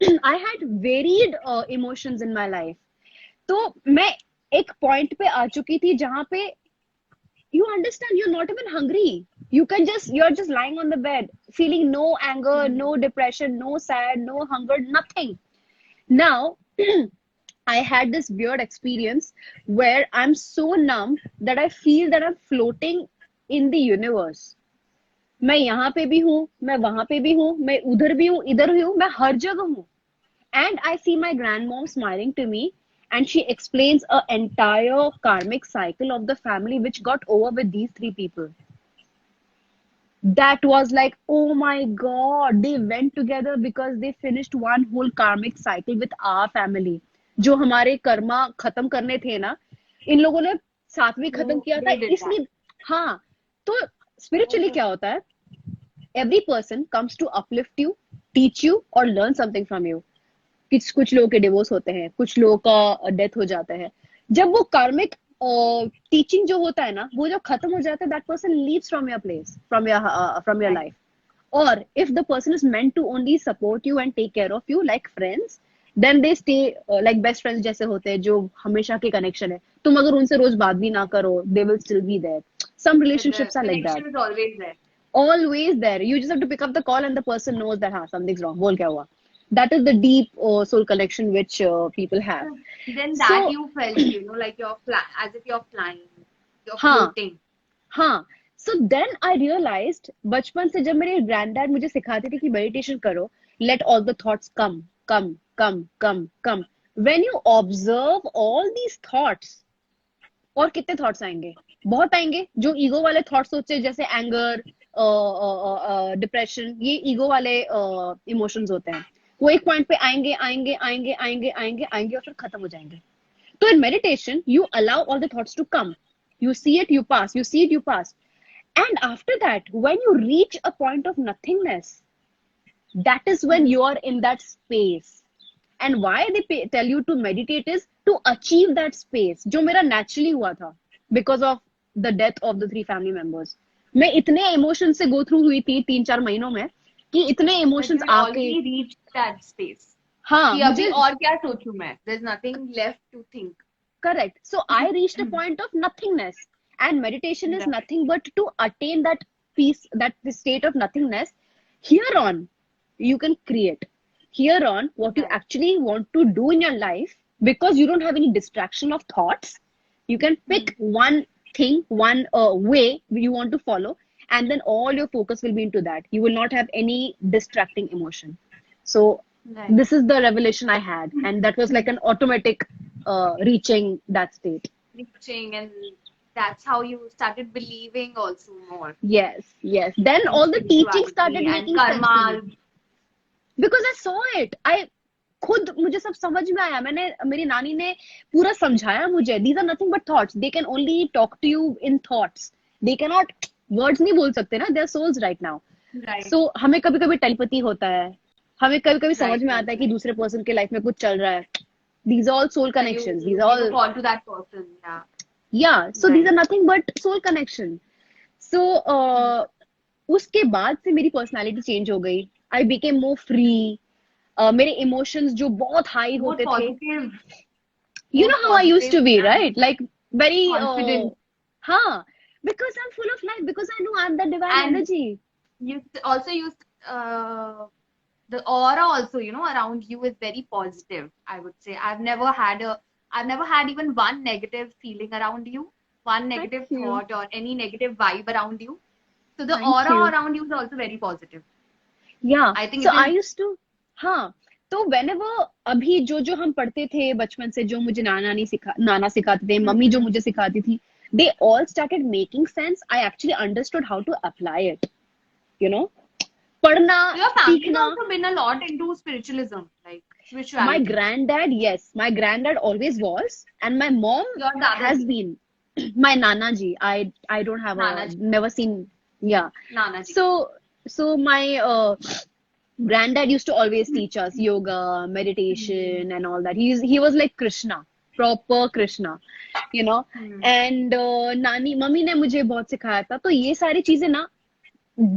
I had varied emotions in my life. तो मैं एक पॉइंट पे आ चुकी थी जहां पे you understand you're not even hungry. You're just lying on the bed, feeling no anger, no depression, no sad, no hunger, nothing. Now, I had this weird experience where I'm so numb that I feel that I'm floating in the universe. मैं यहाँ पे भी हूँ, मैं वहां पे भी हूँ, मैं उधर भी हूँ, इधर भी हूँ, मैं हर जगह हूँ. And I see my grandmom smiling to me, and she explains an entire karmic cycle of the family which got over with these three people. That was like, oh my god, they went together because they finished one whole karmic cycle with our family. जो हमारे कर्मा खत्म करने थे ना, इन लोगों ने साथ में खत्म किया था, They did that. इसलिए. हाँ, तो स्पिरिचुअली क्या होता है? Every person comes to uplift you, teach you, or learn something from you. कुछ लोगों के डिवोर्स होते हैं, कुछ लोगों का डेथ हो जाता है. जब वो कार्मिक टीचिंग जो होता है ना, वो जब खत्म हो जाता है, that person leaves from your place, from your Right. Life. और if the person is meant to only support you and take care of you like friends, then they stay like best friends जैसे होते हैं जो हमेशा के connection है. तुम अगर उनसे रोज बात भी ना करो, they will still be there. Some But the relationships are like that, connection is always there. always there. You just have to pick up the call and the person knows that हाँ something's wrong. बोल क्या हुआ? That is the deep soul connection which people have. Then that So you felt, like you're as if you're flying, you're हाँ floating. हाँ. So then I realized बचपन से जब मेरे ग्रैंडडैड मुझे सिखाते थे कि मेडिटेशन करो, let all the thoughts come. When you observe all these thoughts, और कितने थॉट्स आएंगे? बहुत आएंगे. जो ईगो वाले थॉट्स सोचते हैं जैसे एंगर, डिप्रेशन, ये ईगो वाले इमोशंस होते हैं. वो एक पॉइंट पे आएंगे और फिर खत्म हो जाएंगे. तो in meditation you allow all the thoughts to come. You see it, you pass. You see it, you pass. And after that, when you reach a point of nothingness, that is when you are in that space. And why they tell you to meditate is to achieve that space, जो मेरा naturally हुआ था because of the death of the 3 family members. मैं इतने emotions से go through हुई थी 3-4 महीनों में कि इतने But you emotions had आके. already reached that space. हाँ, कि अभी मुझे और क्या सोचूं मैं? There's nothing left to think. correct. So I reached a point of nothingness, and meditation is Right. nothing but to attain that peace, that the state of nothingness. Here on, you can create. Here on, what you Right. actually want to do in your life, because you don't have any distraction of thoughts. You can pick one thing, one way you want to follow, and then all your focus will be into that. You will not have any distracting emotion. So Right. this is the revelation I had, and that was like an automatic reaching that state. Reaching, and that's how you started believing also more Yes, yes. Then in all the teaching started spirituality and making sense to me karma. because I saw it. I खुद मुझे सब समझ में आया. मैंने मेरी नानी ने पूरा समझाया मुझे. These are nothing but thoughts. They can only talk to you in thoughts. They cannot words नहीं बोल सकते ना. They are souls right now. Right. So हमें कभी कभी टेलीपैथी होता है. हमें कभी कभी समझ Right, में right, आता है कि right. दूसरे पर्सन के लाइफ में कुछ चल रहा है. These are all soul And connections. These you are all fall to that person. Yeah. yeah. So these Right. are nothing but soul connection. So उसके बाद से मेरी पर्सनालिटी चेंज हो गई. I became more free. मेरे emotions जो बहुत high More होते थे, positive, you more know how I used to positive be, and right? Like very confident. हाँ, because I'm full of life, because I know I'm the divine And energy. you also use the aura also, around you is very positive, I would say. I've never had even one negative feeling around you, one Thank negative you. thought or any negative vibe around you. So the Thank aura you. around you is also very positive. Yeah. I think So it I is. used to हाँ. तो whenever अभी जो जो हम पढ़ते थे बचपन से, जो मुझे नाना सिखाते थे, मम्मी जो मुझे सिखाती थी, they all started making sense. I actually understood how to apply it. You know, पढ़ना, Your family has सीखना. also been a lot into spiritualism, like My spirituality. granddad, yes, my granddad always was, and my mom Your has Dadaji, been. My Nana ji, I don't have Nana ji, never seen, yeah. Nana ji. So my granddad used to always teach us yoga, meditation, and all that. He was like Krishna, proper Krishna, you know. And नानी mummy ने मुझे बहुत सिखाया था. तो ये सारी चीजें ना,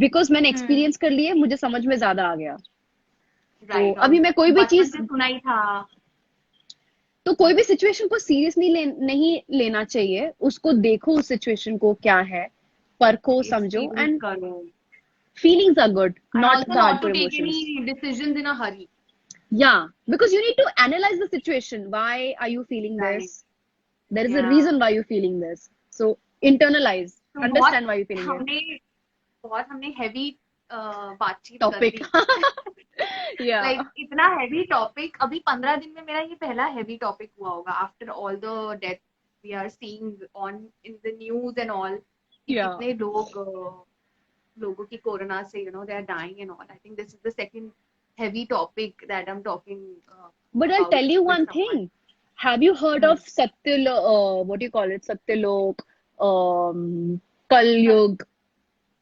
because मैंने experience कर लिए, मुझे समझ में ज्यादा आ गया. तो Right. अभी मैं कोई भी बचपन चीज, से सुना ही था. तो कोई भी सिचुएशन को सीरियसली नहीं लेना चाहिए. उसको देखो, उस सिचुएशन को क्या है, परखो, समझो, Experience एंड करो. feelings are good, And not also the not to hardcore take emotions. any decisions in a hurry. Yeah, because you need to analyze the situation. Why are you feeling Right. this? There is a Yeah. reason why you're feeling this. So internalize, तो understand why you're feeling it. बहुत हमने heavy बातचीत कर Topic. ली. Yeah. Like इतना heavy topic. अभी 15 दिन में मेरा ये पहला heavy topic हुआ होगा after all the death we are seeing in the news and all. कि Yeah. कितने लोगों की कोरोना से they are dying and all. I think this is the second heavy topic that I'm talking But I'll about tell you with one someone. thing. Have you heard of what do you call it? Satyalok, Kalyug,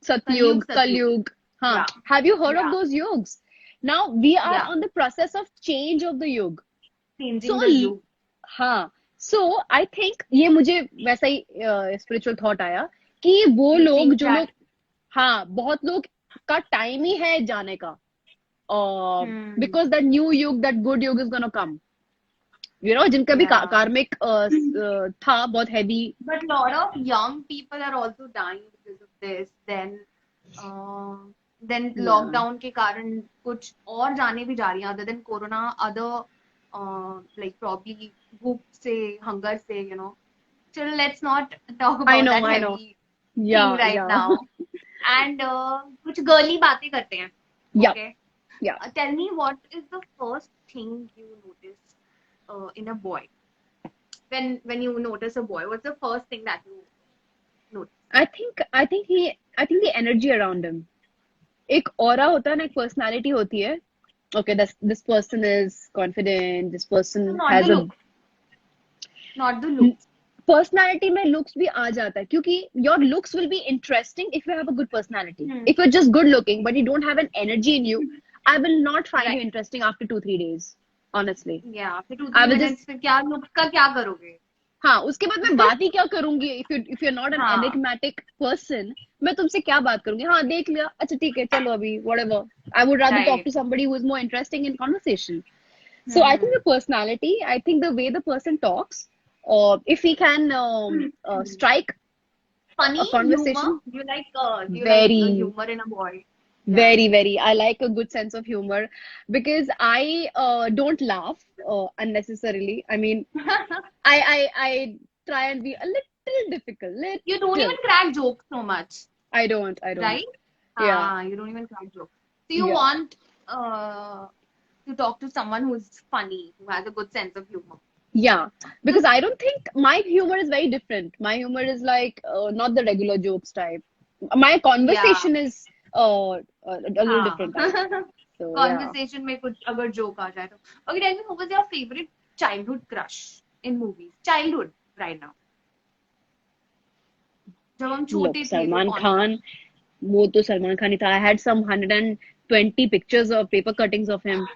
Satyug, Kalyug. Huh. Yeah. Have you heard of Yeah. those yugs? Now we are Yeah. on the process of change of the yug. Changing So the you. हाँ. So I think ये मुझे वैसा ही spiritual thought आया कि वो You लोग think जो that- लोग, हाँ, बहुत लोग का टाइम ही है जाने का. Because that new yug, that good yug is gonna come. You know, जिनका भी Yeah. कार्मिक था बहुत heavy. But a lot of young people are also dying because of this. Then Yeah. lockdown के कारण कुछ और जाने भी जा रही हैं other than corona, other like probably भूख से, hunger से, Still, let's not talk about I know, that I know. heavy Yeah, thing right yeah. now. And कुछ girly बातें करते हैं. Yeah. Okay. Yeah. Tell me, what is the first thing you notice in a boy? When you notice a boy, what's the first thing that you notice? I think the energy around him. एक aura होता है ना, एक personality होती है. Okay, this person is confident. This person So not has the a look. Not the looks. personality में looks भी आ जाता है, क्योंकि your looks will be interesting if you have a good personality. Hmm. If you're just good looking but you don't have an energy in you, I will not find Right. you interesting after 2-3 days. Honestly. Yeah, फिर 2-3 I will minutes फिर क्या looks का क्या करोगे? हाँ, उसके बाद मैं बात ही क्या करूंगी? if you're not an हाँ. enigmatic person, मैं तुमसे क्या बात करूंगी? हाँ, देख लिया, अच्छा ठीक है, चलो अभी whatever. I would rather talk Right. to somebody who is more interesting in conversation. So I think the personality, I think the way the person talks, if he can strike Funny a conversation. humor. Do you like Very. the humor in a boy? Yeah. Very, very. I like a good sense of humor because I don't laugh unnecessarily. I mean, I try and be a little difficult, You don't even little. crack jokes so much, I don't. right? Yeah, You don't even crack jokes. So you yeah, want to talk to someone who's funny, who has a good sense of humor. yeah. Because Because I don't think my humor is very different. My humor is like not the regular jokes type. My yeah, conversation is a little हाँ. different type. So yeah. Conversation में कुछ अगर joke आ जाए तो. Okay, tell me, who was your favorite childhood crush in movies? Childhood, right now. जब हम Look, छोटे थे तो Salman कौन था? Khan, वो तो सलमान खान ही था. I had some 120 pictures of paper cuttings of him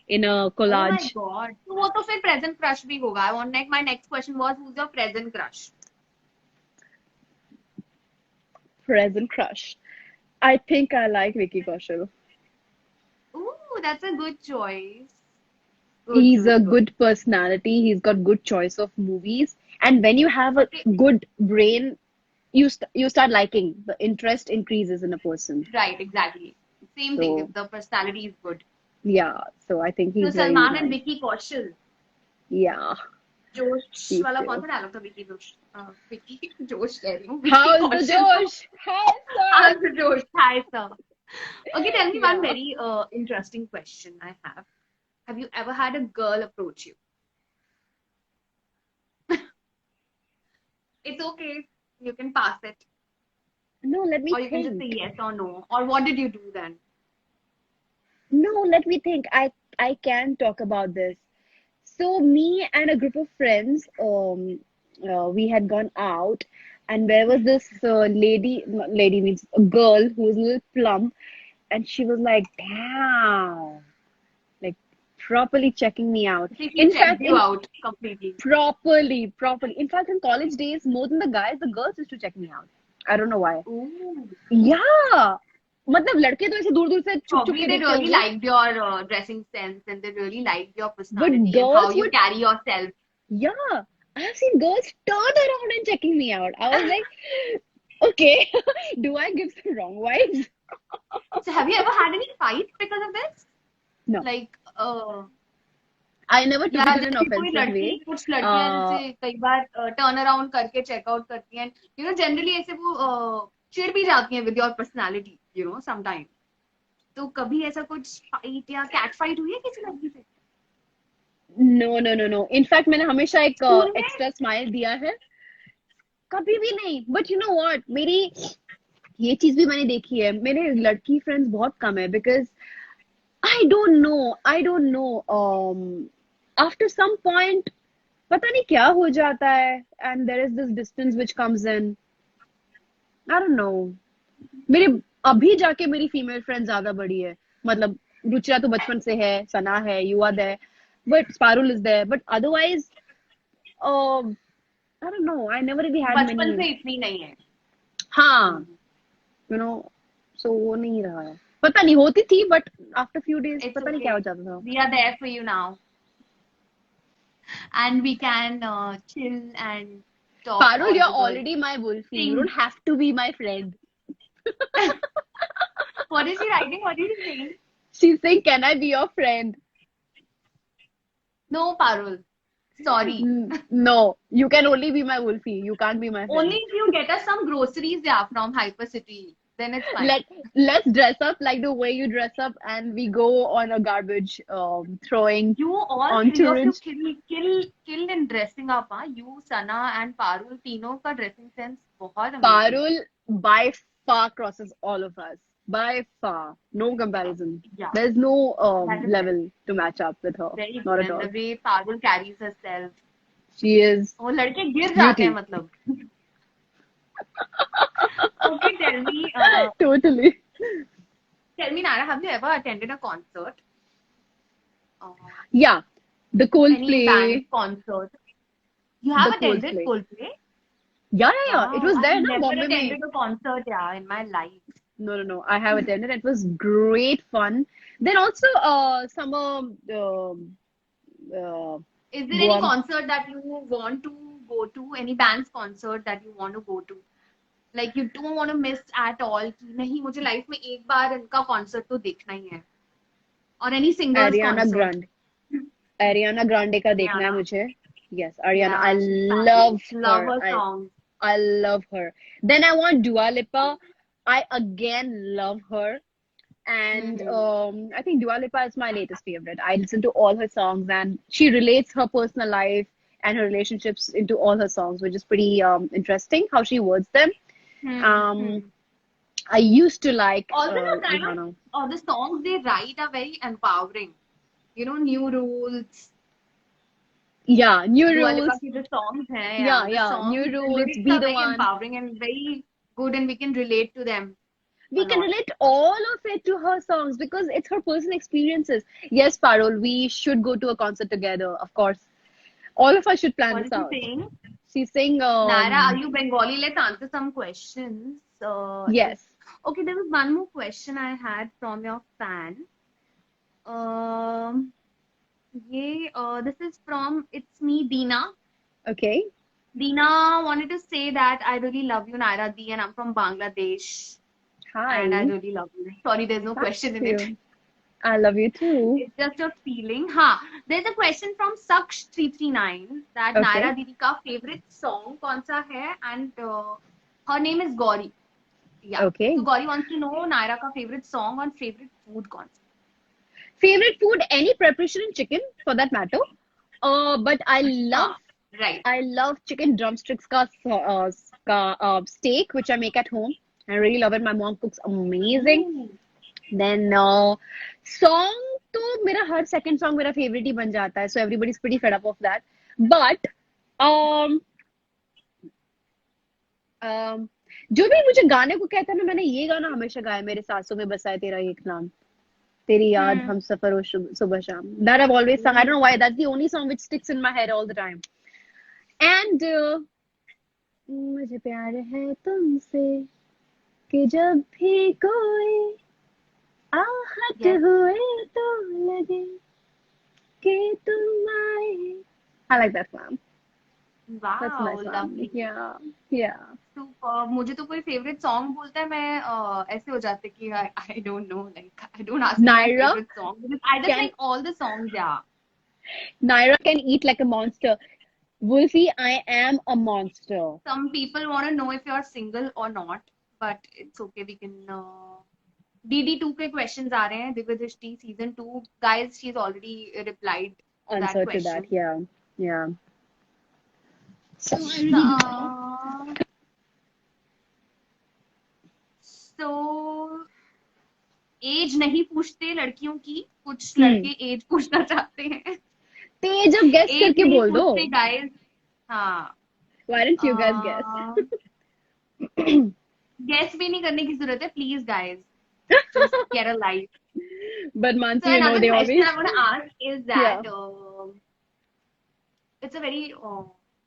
in a Oh my collage. God. तो वो तो फिर present crush भी होगा. I want like my next question was, who's your present crush? Present crush. I think I like Vicky Kaushal. Ooh, that's a good choice. Good, He's a good, good. good personality. He's got good choice of movies. And when you have a Okay, good brain, you start liking. The interest increases in a person. right, exactly. Same thing. So If the personality is good. yeah, so I think So he's very Salman and nice. Vicky Kaushal. Yeah, जोश these वाला कौन two. सा dialogue था विकी जोश विकी जोश कह रही हूँ Vicky How's the Kaushal Josh? Hi, हाँ sir. जोश hi sir okay tell me one Yeah. very interesting question I have you ever had a girl approach you it's okay you can pass it No, let me or you can just say think. yes or no or what did you do then No, let me think. I can talk about this. So me and a group of friends, we had gone out, and there was this lady. Not lady means a girl who was a little plump, and she was like, "Damn!" Like properly checking me out. so she In checked fact, you in out completely properly. In fact, in college days, more than the guys, the girls used to check me out. I don't know why. ooh Yeah, मतलब लड़के तो ऐसे दूर दूर से छुप छुप probably के they देखते really होंगे, liked your dressing sense and they really liked your but personality and how girls you would. carry yourself Yeah, I have seen girls turn around and checking me out. I was like, okay, do I give some wrong vibes? so have you ever had any fights because of this No, like I never took it या in an जैसे कोई offensive लड़की way. कुछ लड़कियां Uh, जैसे कई बार turn around करके checkout करती हैं यू नो जनरली ऐसे वो चिढ़ भी जाती हैं with your personality you know sometime तो कभी ऐसा कुछ फाइट या कैट फाइट हुई है किसी लड़की से no. In fact, मैंने हमेशा एक स्कूल में एक्स्ट्रा स्माइल दिया है. कभी भी नहीं. But you know what? मेरी ये चीज भी मैंने देखी है. मेरे लड़की फ्रेंड्स बहुत कम है because I don't know. After some point, पता नहीं क्या हो जाता है, and there is this distance which comes in. I don't know. मेरे अभी जाके मेरी फीमेल फ्रेंड ज्यादा बड़ी है. मतलब रुचिरा तो बचपन से है, सना है, युवा है, but Sparul is there. But otherwise, I don't know. I never really had बचपन many. से इतनी नहीं है हाँ, you know, so वो नहीं रहा है. पता नहीं होती थी, but after few days it's पता नहीं क्या ओके हो जाता था. We are there for you now and we can chill and talk Parul, all you're the girls already my wolfie. You things don't have to be my friend. what is she writing what is she saying She's saying, can I be your friend? no Parul sorry No, you can only be my wolfie. You can't be my only friend. if you get us some groceries yeah from Hypercity then it's fine Let's dress up like the way you dress up, and we go on a garbage throwing you all on three of you Turinch. kill in dressing up huh? You Sana and Parul तीनों का dressing sense बहुत amazing है Parul by far crosses all of us. By far, no comparison. yeah There's no that is level to match up with her. very Not good at and the all. way Parul carries herself She is वो लड़के गिर जाते हैं beauty. मतलब okay Totally. tell me Nara have you ever attended a concert uh, Yeah, the any band Coldplay, concert you the have attended Coldplay. Coldplay Yeah. It wow was I've there, na, never Bombay mein. attended a concert yeah in my life No. I have attended. It was great fun. Then also, summer, uh, is there any Goa. concert that you want to go to? Any band's concert that you want to go to? Like you don't want to miss at all कि नहीं मुझे life में एक बार इनका concert तो देखना ही है और any singers Ariana concert Grande. Ariana Grande का देखना है Ariana मुझे. Yes, Ariana. I yeah she's love fabulous love her. her songs I love her. Then I want Dua Lipa. I again love her. And hmm I think Dua Lipa is my latest favorite. I listen to all her songs, and she relates her personal life and her relationships into all her songs, which is pretty interesting how she words them. Um, hmm I used to like also the kind Rihanna. of the songs they write are very empowering you know new rules Yeah, New Dua Lipa Rules. की जो songs हैं Yeah, the yeah, New songs the Rules. lyrics Be are the very One. empowering and very good and we can relate to them We a can lot relate all of it to her songs because it's her personal experiences. Yes, Parul, we should go to a concert together, of course. All of us should plan what this is he out. saying She's saying, Naira, are you Bengali? Let's answer some questions. If yes. okay, there was one more question I had from your fan. Um, this is from it's me, Dina. Okay. Dina wanted to say that I really love you, Naira D, and I'm from Bangladesh, and I Hi. really love you. Sorry, there's no Thank question in it. you. I love you too. It's just your feeling. हाँ, there's a question from Saksh339 that Okay. Naira दीदी का favorite song कौन सा है and her name is Gauri. Yeah. Okay. So Gauri wants to know Naira का favorite song और favorite food कौन सा Favorite food, any preparation in chicken for that matter. But हाँ, right. I love chicken drumsticks steak, which I make at home. I really love it. My mom cooks amazing. Ooh. Then song तो मेरा हर second song मेरा favorite ही बन जाता है. So everybody's pretty fed up of that. But um, जो भी मुझे गाने को कहता है ना मैंने ये गाना हमेशा गाया मेरे सांसों में बसा है तेरा एक नाम तेरी याद Hmm. हम सफर हो सुबह शाम that I've always sung. I don't know why, that's the only song which sticks in my head all the time. And मुझे प्यार है तुमसे कि जब भी कोई आहट Yes. हुए तो लगे कि तुम आए. I like that song. That's my Wow, song. lovely. Yeah, yeah. तो मुझे तो कोई favorite song बोलता है मैं ऐसे हो जाते कि I don't know like I don't ask me my Naira favorite song because I just can like all the songs yeah. Naira can eat like a monster. Wolfie, I am a monster. Some people want to know if you're single or not, but it's okay. We can. DD2 के questions आ रहे हैं. Divya Drishti season 2. Guys, she's already replied to that Answer to that, question. yeah, yeah. So So, age नहीं पूछते लड़कियों की. कुछ लड़के age पूछना चाहते हैं. तेज अब guess Age करके नहीं बोल दो. पूछते guys. हाँ. Why don't you guys guess? Guess भी नहीं करने की जरूरत है. Please guys, just get a life. But So Mansi, you know another they question always. I want to ask is Yeah. that it's a very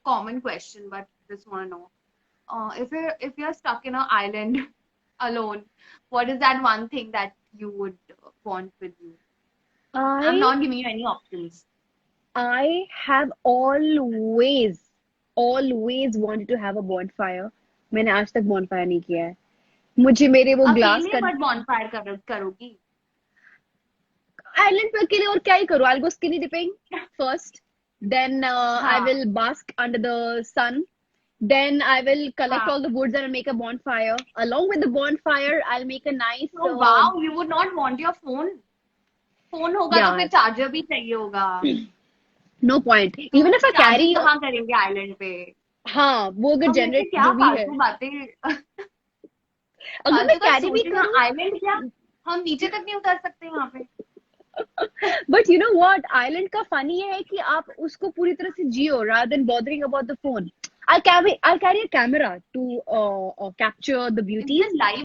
common question, but just want to know if you're stuck in an island alone, what is that one thing that you would want with you? I'm I not giving you any options. I have always wanted to have a bonfire. मैंने आज तक bonfire नहीं किया है. मुझे मेरे वो glass अकेले का बट bonfire करोगी island पे अकेले और क्या ही करूँ? I'll go skinny dipping first. Then I हाँ will bask under the sun. Then I will collect हाँ all the woods and make a bonfire. Along with the bonfire, I'll make a nice so wow you would not want your phone होगा तो yeah, फिर charger भी चाहिए होगा no point. तो Even if I carry charging कहाँ करेंगे island पे हाँ वो अगर हम ऐसे जनरेट क्या जो भी है फालतू बातें अगर मैं फालतू का कैरी भी सोच रहे हैं करूँ आइलैंड क्या हम नीचे तक नहीं उतर सकते यहाँ पे but you know what island का फनी ये है कि आप उसको पूरी तरह से जियो rather than bothering about the phone. I'll carry a camera to capture the Is beauties. this live